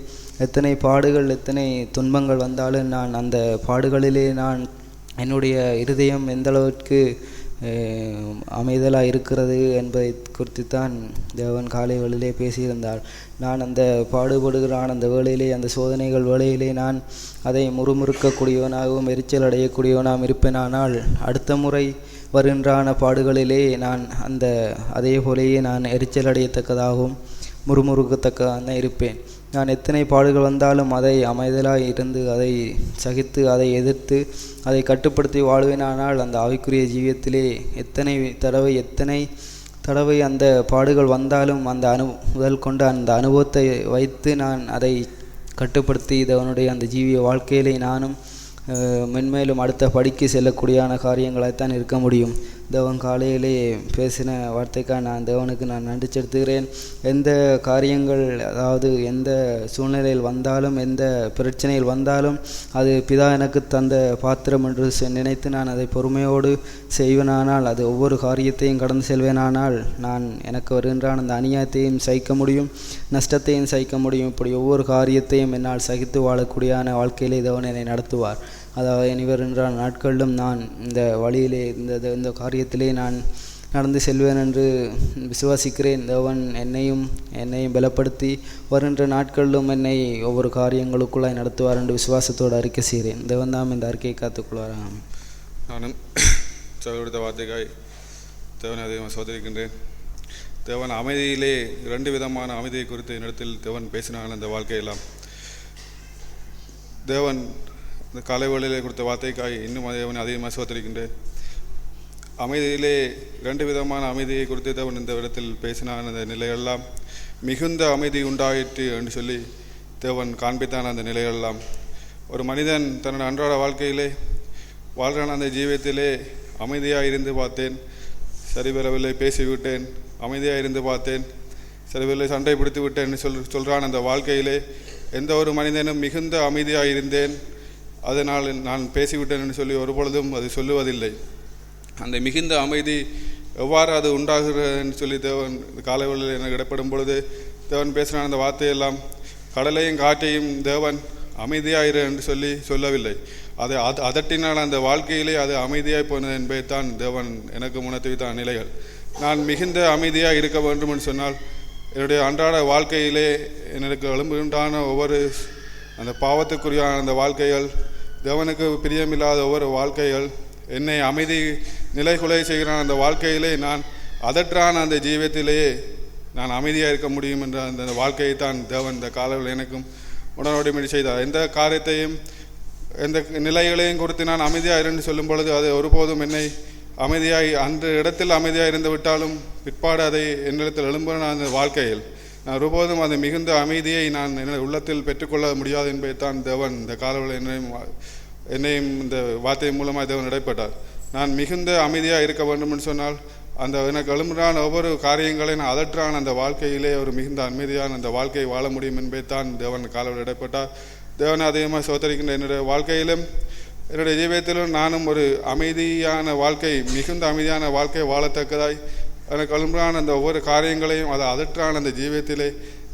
S6: எத்தனை பாடுகள் எத்தனை துன்பங்கள் வந்தாலும் நான் அந்த பாடுகளிலே நான் என்னுடைய இருதயம் எந்தளவிற்கு அமைதலாக இருக்கிறது என்பதை குறித்து தான் தேவன் காலை வேளையிலே பேசியிருந்தார். நான் அந்த பாடுபடுகிறான் அந்த வேளையிலே அந்த சோதனைகள் வேளையிலே நான் அதை முறுமுறுக்கக்கூடியவனாகவும் எரிச்சல் அடையக்கூடியவனாகவும் இருப்பேனானால் அடுத்த முறை வருகின்றான பாடுகளிலே நான் அதே போலேயே நான் எரிச்சல் அடையத்தக்கதாகவும் முறுமுறுக்கத்தக்கதான் இருப்பேன். நான் எத்தனை பாடுகள் வந்தாலும் அதை அமைதலாக இருந்து அதை சகித்து அதை எதிர்த்து அதை கட்டுப்படுத்தி வாழ்வேனானால் அந்த ஆவிக்குரிய ஜீவியத்திலே எத்தனை தடவை அந்த பாடுகள் வந்தாலும் அந்த முதல் கொண்ட அந்த அனுபவத்தை வைத்து நான் அதை கட்டுப்படுத்தி இதனுடைய அந்த ஜீவிய வாழ்க்கையிலே நானும் மென்மேலும் அடுத்த படிக்கு செல்லக்கூடியான காரியங்களாய்த்தான் இருக்க முடியும். தேவன் காலையிலே பேசின வார்த்தைக்காக நான் தேவனுக்கு நான் நன்றி செலுத்துகிறேன். எந்த காரியங்கள் அதாவது எந்த சூழ்நிலையில் வந்தாலும் எந்த பிரச்சனையில் வந்தாலும் அது பிதா எனக்கு தந்த பாத்திரம் என்று நினைத்து நான் அதை பொறுமையோடு செய்வேனானால் அது ஒவ்வொரு காரியத்தையும் கடந்து செல்வேனானால் நான் எனக்கு வருகின்றான் அந்த அநியாயத்தையும் சகிக்க முடியும், நஷ்டத்தையும் சகிக்க முடியும். இப்படி ஒவ்வொரு காரியத்தையும் என்னால் சகித்து வாழக்கூடியான வாழ்க்கையிலே தேவன் என்னை நடத்துவார். அதாவது இனிவருகின்ற நாட்களிலும் நான் இந்த வழியிலே இந்த காரியத்திலே நான் நடந்து செல்வேன் என்று விசுவாசிக்கிறேன். தேவன் என்னையும் பலப்படுத்தி வருகின்ற நாட்களிலும் என்னை ஒவ்வொரு காரியங்களுக்குள்ளாய் நடத்துவார் என்று விசுவாசத்தோடு அறிக்கை செய்கிறேன். தேவன் தாம் இந்த அறிக்கையை காத்துக்கொள்வாராம்.
S7: நானும் சகோதர வார்த்தைக்காய் தேவனை அதிகமாக சோதரிக்கின்றேன். தேவன் அமைதியிலே 2 விதமான அமைதியை குறித்து என்னிடத்தில் தேவன் பேசினான். அந்த வாழ்க்கையெல்லாம் தேவன் இந்த காலை வேளையிலே கொடுத்த வார்த்தைக்காய் இன்னும் தேவனை அதிகமாக சோதரிக்கின்றேன். அமைதியிலே 2 விதமான அமைதியை குறித்து தேவன் இந்த இடத்தில் பேசினான். அந்த நிலையெல்லாம் மிகுந்த அமைதி உண்டாயிற்று என்று சொல்லி தேவன் காண்பித்தான். அந்த நிலையெல்லாம் ஒரு மனிதன் தன்னோட அன்றாட வாழ்க்கையிலே வாழ்கிறான். அந்த ஜீவியத்திலே அமைதியாக இருந்து பார்த்தேன், சரிவரவில்லை, பேசிவிட்டேன், அமைதியாக இருந்து பார்த்தேன், சரிவரவில்லை, சண்டை பிடித்து விட்டேன் சொல்கிறான். அந்த வாழ்க்கையிலே எந்த ஒரு மனிதனும் மிகுந்த அமைதியாக இருந்தேன், அதனால் நான் பேசிவிட்டேன் என்று சொல்லி ஒருபொழுதும் அது சொல்லுவதில்லை. அந்த மிகுந்த அமைதி எவ்வாறு அது உண்டாகிறதுன்னு சொல்லி தேவன் காலைவெளியில் எனக்கு இடப்படும் பொழுது தேவன் பேசினான். அந்த வார்த்தையெல்லாம் கடலையும் காற்றையும் தேவன் அமைதியாயிரு என்று சொல்லவில்லை. அதை அதட்டினால் அந்த வாழ்க்கையிலே அது அமைதியாய் போனது என்பதைத்தான் தேவன் எனக்கு உணர்த்திவித்தான் நிலைகள். நான் மிகுந்த அமைதியாக இருக்க வேண்டும் என்று சொன்னால் என்னுடைய அன்றாட வாழ்க்கையிலே எனக்கு எழும்புகின்றான ஒவ்வொரு அந்த பாவத்துக்குரியான அந்த வாழ்க்கைகள், தேவனுக்கு பிரியமில்லாத ஒவ்வொரு வாழ்க்கைகள், என்னை அமைதி நிலைகுலை செய்கிறான் அந்த வாழ்க்கையிலே நான் அதற்றான அந்த ஜீவியத்திலேயே நான் அமைதியாக இருக்க முடியும் என்ற அந்த வாழ்க்கையை தான் தேவன் இந்த காலையில் எனக்கும் உடனடியாக செய்தார். எந்த காரியத்தையும் எந்த நிலைகளையும் குறித்து நான் அமைதியாக இருந்து சொல்லும் பொழுது அது ஒருபோதும் என்னை அமைதியாய் அந்த இடத்தில் அமைதியாக இருந்து விட்டாலும் பிற்பாடு அதை என்னிடத்தில் எழும்புன அந்த வாழ்க்கையில் நான் ஒருபோதும் அது மிகுந்த அமைதியை நான் என்னுடைய உள்ளத்தில் பெற்றுக்கொள்ள முடியாது என்பதைத்தான் தேவன் இந்த காலையில் என்னையும் இந்த வார்த்தை மூலமாக தேவன் இடைப்பட்டார். நான் மிகுந்த அமைதியாக இருக்க வேண்டும் என்று சொன்னால் அந்த எனக்கு எழும்புறான ஒவ்வொரு காரியங்களையும் நான் அதற்றான அந்த வாழ்க்கையிலே ஒரு மிகுந்த அமைதியான அந்த வாழ்க்கையை வாழ முடியும் என்பதைத்தான் தேவன் காலையில் இடைப்பட்டார். தேவனை அதிகமாக சோதரிக்கின்ற என்னுடைய வாழ்க்கையிலும் என்னுடைய ஜீவியத்திலும் நானும் ஒரு அமைதியான வாழ்க்கை, மிகுந்த அமைதியான வாழ்க்கை வாழத்தக்கதாய் எனக்கு எழும்புறான அந்த ஒவ்வொரு காரியங்களையும் அதை அதற்றான அந்த ஜீவியத்திலே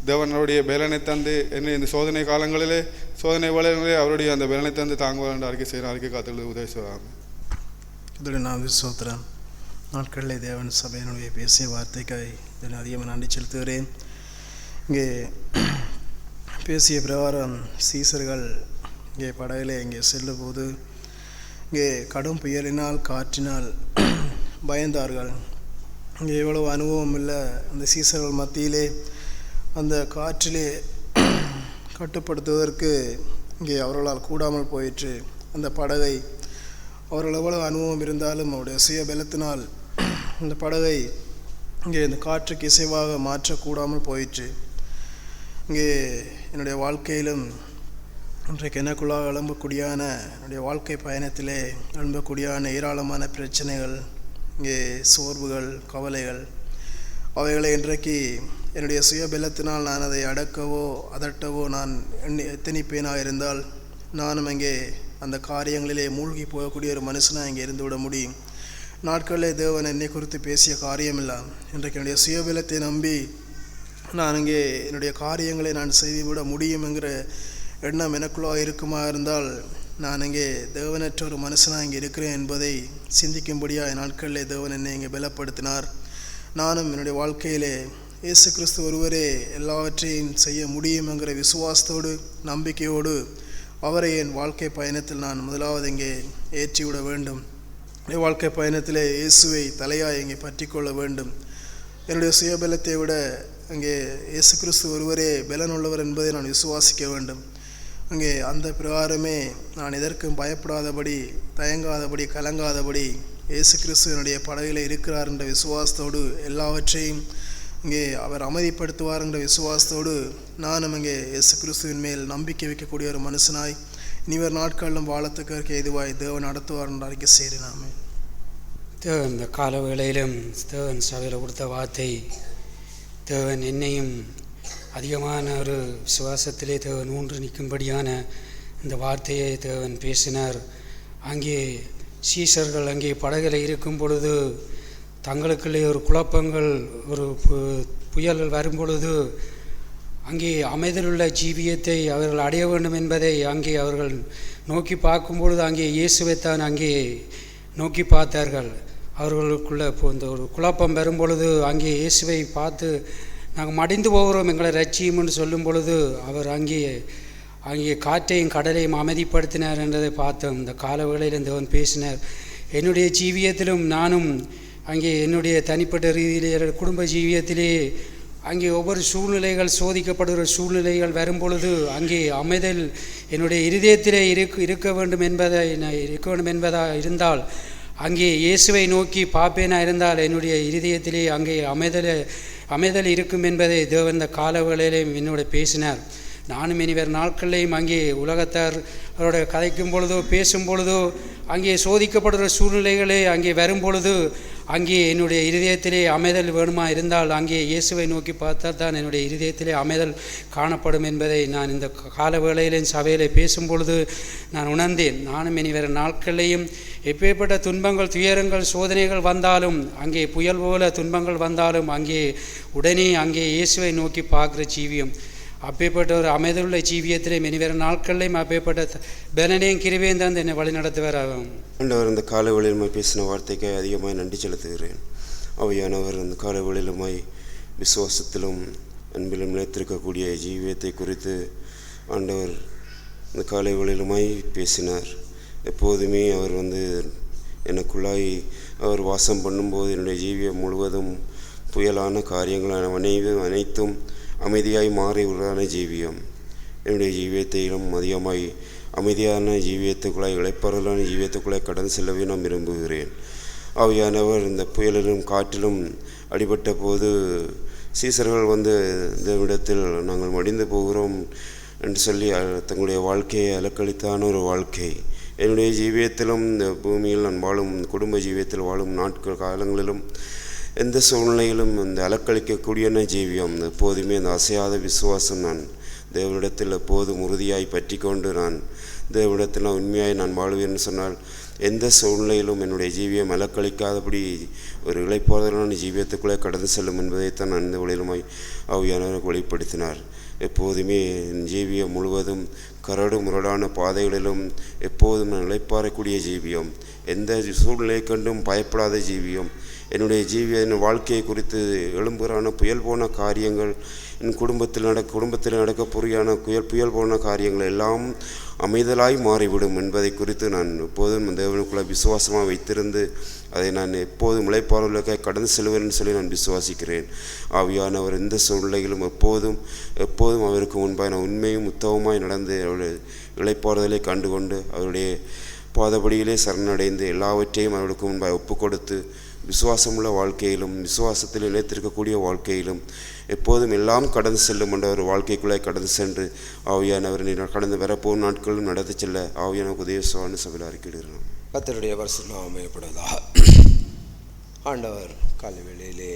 S7: தேவனுடைய பலனை தந்து என்னை இந்த சோதனை காலங்களிலே சோதனை வேளைகளிலே அவருடைய அந்த பலனை தந்து தாங்குவார் என்று அறிக்கை செய்கிற அறிக்கை காத்துள்ள உதவி செய்வாங்க.
S5: இதோட நான் விசுவாத்திரன் நாட்களில் தேவன் சபையினுடைய பேசிய வார்த்தைக்காய் இதனை அதிகமாக நன்றி செலுத்துகிறேன். இங்கே பேசிய பிரகாரம் சீசர்கள் இங்கே படகிலே இங்கே செல்லும்போது இங்கே கடும் புயலினால் காற்றினால் பயந்தார்கள். இங்கே எவ்வளவு அனுபவம் இல்லை அந்த சீசர்கள் மத்தியிலே அந்த காற்றிலே கட்டுப்படுத்துவதற்கு இங்கே அவர்களால் கூடாமல் போயிற்று. அந்த படகை அவர்கள் எவ்வளவு அனுபவம் இருந்தாலும் அவருடைய சுய பலத்தினால் இந்த படகை இங்கே இந்த காற்றுக்கு இசைவாக மாற்றக்கூடாமல் போயிற்று. இங்கே என்னுடைய வாழ்க்கையிலும் இன்றைக்கு எனக்குள்ளாக எழும்பக்கூடியான என்னுடைய வாழ்க்கை பயணத்திலே எழும்பக்கூடியான ஏராளமான பிரச்சனைகள், இங்கே சோர்வுகள், கவலைகள், அவைகளை இன்றைக்கு என்னுடைய சுயபலத்தினால் நான் அதை அடக்கவோ அதட்டவோ நான் எத்தனிப்பேனாக இருந்தால் நானும் அங்கே அந்த காரியங்களிலே மூழ்கி போகக்கூடிய ஒரு மனுஷனாக இங்கே இருந்துவிட முடியும். நாட்களிலே தேவன் என்னை குறித்து பேசிய காரியமெல்லாம் இன்றைக்கு என்னுடைய சுயபலத்தை நம்பி நான் இங்கே என்னுடைய காரியங்களை நான் செய்துவிட முடியும் என்கிற எண்ணம் எனக்குள்ளாக இருக்குமா இருந்தால் நான் இங்கே தேவனற்ற ஒரு மனுஷனாக இங்கே இருக்கிறேன் என்பதை சிந்திக்கும்படியாக நாட்களிலே தேவன் என்னை இங்கே பலப்படுத்தினார். நானும் என்னுடைய வாழ்க்கையிலே இயேசு கிறிஸ்து ஒருவரே எல்லாவற்றையும் செய்ய முடியும் என்கிற விசுவாசத்தோடு நம்பிக்கையோடு அவரை என் வாழ்க்கை பயணத்தில் நான் முதலாவது இங்கே ஏற்றிவிட வேண்டும். என் வாழ்க்கை பயணத்திலே இயேசுவை தலையாய் இங்கே பற்றி கொள்ள வேண்டும். என்னுடைய சுயபலத்தை விட அங்கே இயேசு கிறிஸ்து ஒருவரே பலனுள்ளவர் என்பதை நான் விசுவாசிக்க வேண்டும். அங்கே அந்த பிரகாரமே நான் எதற்கும் பயப்படாதபடி, தயங்காதபடி, கலங்காதபடி இயேசு கிறிஸ்து என்னுடைய படகில் இருக்கிறார் என்ற விசுவாசத்தோடு எல்லாவற்றையும் இங்கே அவர் அமைதிப்படுத்துவார் என்ற விசுவாசத்தோடு நானும் இங்கே இயேசு கிறிஸ்துவின் மேல் நம்பிக்கை வைக்கக்கூடிய ஒரு மனுஷனாய் இனிவர் நாட்களிலும் வாழத்துக்கு எதுவாய் தேவன் நடத்துவார் என்று அறிக்கை செய்கிறேன்.
S8: தேவன் இந்த கால வேளையிலும் தேவன் சபையில் கொடுத்த வார்த்தை, தேவன் என்னையும் அதிகமான ஒரு விசுவாசத்திலே தேவன் ஊன்று நிற்கும்படியான இந்த வார்த்தையை தேவன் பேசினார். அங்கே சீஷர்கள் அங்கே படகில் இருக்கும் பொழுது தங்களுக்குள்ளே ஒரு குழப்பங்கள், ஒரு புயல்கள் வரும் பொழுது அங்கே அமைதலுள்ள ஜீவியத்தை அவர்கள் அடைய வேண்டும் என்பதை அங்கே அவர்கள் நோக்கி பார்க்கும் பொழுது அங்கே இயேசுவைத்தான் அங்கே நோக்கி பார்த்தார்கள். அவர்களுக்குள்ளே இந்த ஒரு குழப்பம் வரும் பொழுது அங்கே இயேசுவை பார்த்து நாங்கள் மடிந்து போகிறோம், எங்களை ரட்சியும் என்று சொல்லும் பொழுது அவர் அங்கே காற்றையும் கடலையும் அமைதிப்படுத்தினார் என்றதை பார்த்தோம். இந்த கால வேளையில் தேவன் பேசினார். என்னுடைய ஜீவியத்திலும் நானும் அங்கே என்னுடைய தனிப்பட்ட ரீதியிலே குடும்ப ஜீவியத்திலே அங்கே ஒவ்வொரு சூழ்நிலைகள், சோதிக்கப்படுகிற சூழ்நிலைகள் வரும் பொழுது அங்கே அமைதல் என்னுடைய இருதயத்திலே இருக்க வேண்டும் என்பதாக இருந்தால் அங்கே இயேசுவை நோக்கி பார்ப்பேனா இருந்தால் என்னுடைய இருதயத்திலே அங்கே அமைதல் இருக்கும் என்பதை தேவன் இந்த காலவேளையிலே என்னோட பேசினார். நானும் இனிவர் நாட்களையும் அங்கே உலகத்தார் அவரோட கதைக்கும் பொழுதோ பேசும் பொழுதோ அங்கே சோதிக்கப்படுகிற சூழ்நிலைகளே அங்கே வரும் பொழுது அங்கே என்னுடைய இருதயத்திலே அமைதல் வேணுமா இருந்தால் அங்கே இயேசுவை நோக்கி பார்த்தால் தான் என்னுடைய இருதயத்திலே அமைதல் காணப்படும் என்பதை நான் இந்த காலவேளையிலும் சபையிலே பேசும் பொழுது நான் உணர்ந்தேன். நானும் இனிவர் நாட்களையும் எப்பேற்பட்ட துன்பங்கள், துயரங்கள், சோதனைகள் வந்தாலும், அங்கே புயல் போல துன்பங்கள் வந்தாலும் அங்கே உடனே அங்கே இயேசுவை நோக்கி பார்க்குற ஜீவியம், அப்பேற்பட்ட ஒரு அமைதலுள்ள ஜீவியத்திலே இனிவர நாட்களையும் அப்பேற்பட்ட பலனையும் கிருபையும் தான் என்னை வழி நடத்துவார்.
S9: ஆண்டவர் இந்த காலவெளியிலுமாய் பேசின வார்த்தைக்கு அதிகமாக நன்றி செலுத்துகிறேன். அவையானவர் இந்த காலவெளியிலுமாய் விசுவாசத்திலும் அன்பிலும் நிலைத்திருக்கக்கூடிய ஜீவியத்தை குறித்து ஆண்டவர் இந்த காலவெளியிலுமாய் பேசினார். எப்போதுமே அவர் எனக்குள்ளாய் அவர் வாசம் பண்ணும்போது என்னுடைய ஜீவியம் முழுவதும் புயலான காரியங்களான அனைத்தும் அமைதியாய் மாறி உள்ளான ஜீவியம். என்னுடைய ஜீவியத்திலும் அதிகமாய் அமைதியான ஜீவியத்துக்குள்ளாய் இளைப்பாறலான ஜீவியத்துக்குள்ளாய் கடந்து செல்லவே நான் விரும்புகிறேன். ஆவியானவர் இந்த புயலிலும் காற்றிலும் அடிபட்ட போது சீசர்கள் இந்த இடத்தில் நாங்கள் மடிந்து போகிறோம் என்று சொல்லி தங்களுடைய வாழ்க்கையை அலக்களித்தான ஒரு வாழ்க்கை. என்னுடைய ஜீவியத்திலும் இந்த பூமியில் நான் வாழும் குடும்ப ஜீவியத்தில் வாழும் காலங்களிலும் எந்த சூழ்நிலையிலும் இந்த அலக்களிக்கக்கூடியன ஜீவியம். எப்போதுமே அந்த அசையாத விசுவாசம் நான் தேவனிடத்தில் எப்போதும் உறுதியாய் பற்றி கொண்டு நான் தேவனிடத்தில் உண்மையாய் நான் வாழ்வேன்னு சொன்னால் எந்த சூழ்நிலையிலும் என்னுடைய ஜீவியம் அலக்களிக்காதபடி ஒரு இளைப்பாறுதலான ஜீவியத்துக்குள்ளே கடந்து செல்லும் என்பதைத்தான் நான் இந்த வழியிலுமாய் ஆவியானவர் வெளிப்படுத்தினார். எப்போதுமே என் ஜீவியம் முழுவதும் கரடு முரடான பாதைகளிலும் எப்போதும் நான் இளைப்பாறக்கூடிய ஜீவியம், எந்த சூழ்நிலை கண்டும் பயப்படாத ஜீவியம். என்னுடைய என் வாழ்க்கையை குறித்து எழும்புறான புயல் போன காரியங்கள், என் குடும்பத்தில் நடக்க புயல் போன காரியங்கள் எல்லாம் அமைதலாய் மாறிவிடும் என்பதை குறித்து நான் எப்போதும் தேவனுக்குள்ள விசுவாசமாக வைத்திருந்து அதை நான் எப்போதும் இளைப்பாறுதலுக்காக கடந்து செல்வேன் சொல்லி நான் விசுவாசிக்கிறேன். ஆவியானவர் எந்த சூழ்நிலையிலும் எப்போதும் அவருக்கு முன்பாக நான் உண்மையும் உத்தவமாய் நடந்து அவருடைய இளைப்பாறுதலை கண்டுகொண்டு அவருடைய பாதபடியிலே சரணடைந்து எல்லாவற்றையும் அவருக்கு முன்பாக ஒப்பு கொடுத்து விசுவாசமுள்ள வாழ்க்கையிலும் விசுவாசத்தில் நிலைத்திருக்கக்கூடிய வாழ்க்கையிலும் எப்போதும் எல்லாம் கடந்து செல்லும் என்ற ஒரு வாழ்க்கைக்குள்ளே கடந்து சென்று ஆவியானவர் கடந்து வரப்போகும் நாட்களும் நடந்து செல்ல ஆவியான உதயசுவான்னு சபையில் அறிக்கையிடுகிறோம்.
S2: கர்த்தருடைய பரிசுத்தம் அமையப்படுவதாக. ஆண்டவர் காலை வேளையிலே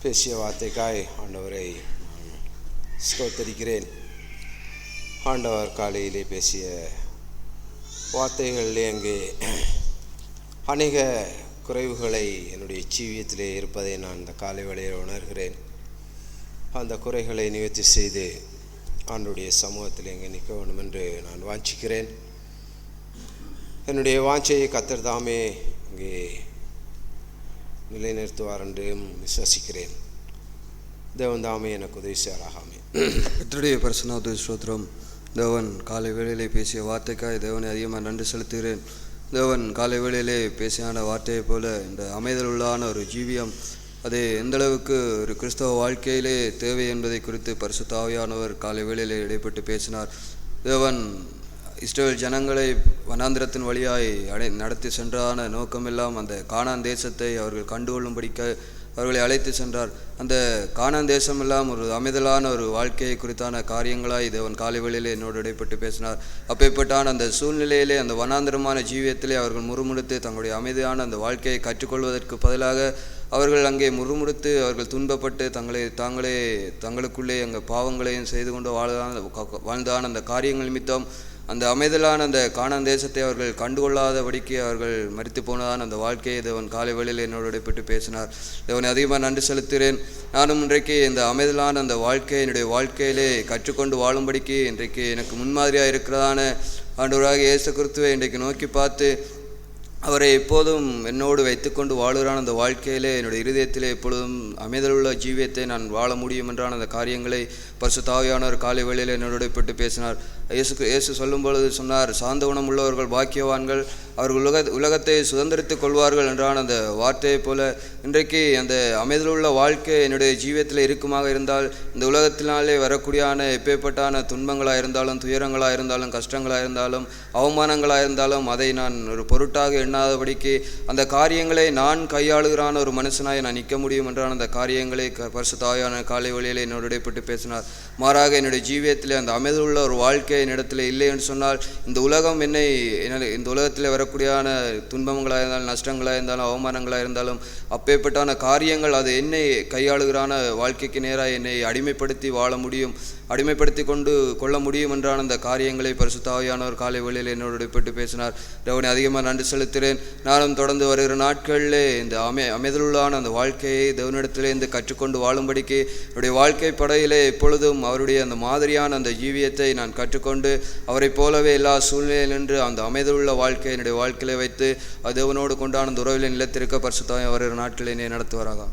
S2: பேசிய வார்த்தைக்காய் ஆண்டவரை ஸ்தோத்தரிக்கிறேன். ஆண்டவர் காலையிலே பேசிய வார்த்தைகளிலே அங்கே அநேக குறைவுகளை என்னுடைய ஜீவியத்திலே இருப்பதை நான் இந்த காலை வேளையில் உணர்கிறேன். அந்த குறைகளை நிவர்த்தி செய்து ஆண்டவருடைய சமூகத்தில் எங்கே நிற்க வேண்டும் என்று நான் வாஞ்சிக்கிறேன். என்னுடைய வாஞ்சையை கர்த்தர் தாமே இங்கே நிலைநிறுத்துவார் என்று விசுவாசிக்கிறேன். தேவன் தாமே எனக்கு உதவி செய்வாராகாமே.
S10: கர்த்தருடைய பரிசுத்த ஸ்தோத்திரம். தேவன் காலை வேளையிலே பேசிய வார்த்தைக்காய் தேவனை அதிகமாக நன்றி செலுத்துகிறேன். தேவன் காலை வேளையிலே பேசியான வார்த்தையைப் போல இந்த அமைதல் உள்ளான ஒரு ஜீவியம் அது எந்தளவுக்கு ஒரு கிறிஸ்தவ வாழ்க்கையிலே தேவை என்பதை குறித்து பரிசுத்த ஆவியானவர் காலை வேளையிலே இடைப்பட்டு பேசினார். தேவன் இஸ்ரவேல் ஜனங்களை வனாந்திரத்தின் வழியாய் நடத்தி சென்றான நோக்கமெல்லாம் அந்த கானான் தேசத்தை அவர்கள் கண்டுகொள்ளும்படிக்க அவர்களை அழைத்து சென்றார். அந்த கானான் தேசமெல்லாம் ஒரு அமைதலான ஒரு வாழ்க்கையை குறித்தான காரியங்களாய் தேவன் காலை வேளையிலே என்னோடு இடைப்பட்டு பேசினார். அப்பேற்பட்டான அந்த சூழ்நிலையிலே அந்த வனாந்திரமான ஜீவியத்திலே அவர்கள் முறுமுறுத்து தங்களுடைய அமைதியான அந்த வாழ்க்கையை கற்றுக்கொள்வதற்கு பதிலாக அவர்கள் அங்கே முறுமுறுத்து அவர்கள் துன்பப்பட்டு தங்களுக்குள்ளே அங்கே பாவங்களையும் செய்து கொண்டு வாழ்ந்தான அந்த காரியங்கள் நிமித்தம் அந்த அமைதலான அந்த கானான் தேசத்தை அவர்கள் கண்டுகொள்ளாதபடிக்கு அவர்கள் மரித்து போனதான அந்த வாழ்க்கையை தேவன் காலை வேளையில் என்னோடு இடைப்பட்டு பேசினார். தேவனை அதிகமாக நன்றி செலுத்துகிறேன். நானும் இன்றைக்கு இந்த அமைதலான அந்த வாழ்க்கையை என்னுடைய வாழ்க்கையிலே கற்றுக்கொண்டு வாழும்படிக்கு இன்றைக்கு எனக்கு முன்மாதிரியாக இருக்கிறதான ஆண்டவராகிய இயேசு கிறிஸ்துவை இன்றைக்கு நோக்கி பார்த்து அவரை எப்போதும் என்னோடு வைத்துக்கொண்டு வாழுகிறான் அந்த வாழ்க்கையிலே என்னுடைய இருதயத்திலே எப்பொழுதும் அமைதலுள்ள ஜீவியத்தை நான் வாழ முடியும் என்றான அந்த காரியங்களை பரிசுத்த ஆவியானவர் காலை வேளையில் என்னோடு பட்டு பேசினார். இயேசு சொல்லும் பொழுது சொன்னார், சாந்த குணம் உள்ளவர்கள் பாக்கியவான்கள், அவர்கள் உலகத்தை சுதந்திரித்துக் கொள்வார்கள் என்றான அந்த வார்த்தையை போல இன்றைக்கு அந்த அமைதலுள்ள வாழ்க்கை என்னுடைய ஜீவியத்தில் இருக்குமாக இருந்தால் இந்த உலகத்தினாலே வரக்கூடியான எப்பேற்பட்டான துன்பங்களாக இருந்தாலும் துயரங்களாக இருந்தாலும் கஷ்டங்களாக இருந்தாலும் அவமானங்களாக இருந்தாலும் அதை நான் ஒரு பொருட்டாக எண்ணாதபடிக்கு அந்த காரியங்களை நான் கையாளுகிறான ஒரு மனுஷனாய் நான் நிற்க முடியும் என்றான அந்த காரியங்களை பரிசுத்த ஆவியான காலை வழியிலே என்னோட இடைப்பட்டு பேசினார். மாறாக என்னுடைய ஜீவியத்தில் அந்த அமைதலுள்ள ஒரு வாழ்க்கை என்னிடத்தில் இல்லை என்று சொன்னால் இந்த உலகம் இந்த உலகத்தில் வரக்கூடியான துன்பங்களாக இருந்தாலும் நஷ்டங்களாக இருந்தாலும் அவமானங்களாக இருந்தாலும் அப்பேற்பட்டான காரியங்கள் அது என்னை கையாளுகிறான வாழ்க்கைக்கு நேராக என்னை அடிமைப்படுத்தி வாழ முடியும், அடிமைப்படுத்தி கொள்ள முடியும் என்றான அந்த காரியங்களை பரிசுத்த ஆவியானவர் காலை வேளையில் என்னோடு இடைப்பட்டு பேசினார். தேவனை அதிகமாக நன்றி செலுத்துகிறேன். நானும் தொடர்ந்து வருகிற நாட்களிலே இந்த அமைதலுள்ளான அந்த வாழ்க்கையை தேவனிடத்திலே இருந்து கற்றுக்கொண்டு வாழும்படிக்கு என்னுடைய வாழ்க்கை படையிலே எப்பொழுதும் அவருடைய அந்த மாதிரியான அந்த ஜீவியத்தை நான் கற்றுக்கொண்டு அவரை போலவே எல்லா சூழ்நிலையில் நின்று அந்த அமைதலுள்ள வாழ்க்கையை என்னுடைய வாழ்க்கையிலே வைத்து தேவனோடு கொண்டான அந்த உறவிலே நிலைத்திருக்க பரிசுத்த ஆவியானவர் வருகிற நாட்களிலே நடத்துவாராக.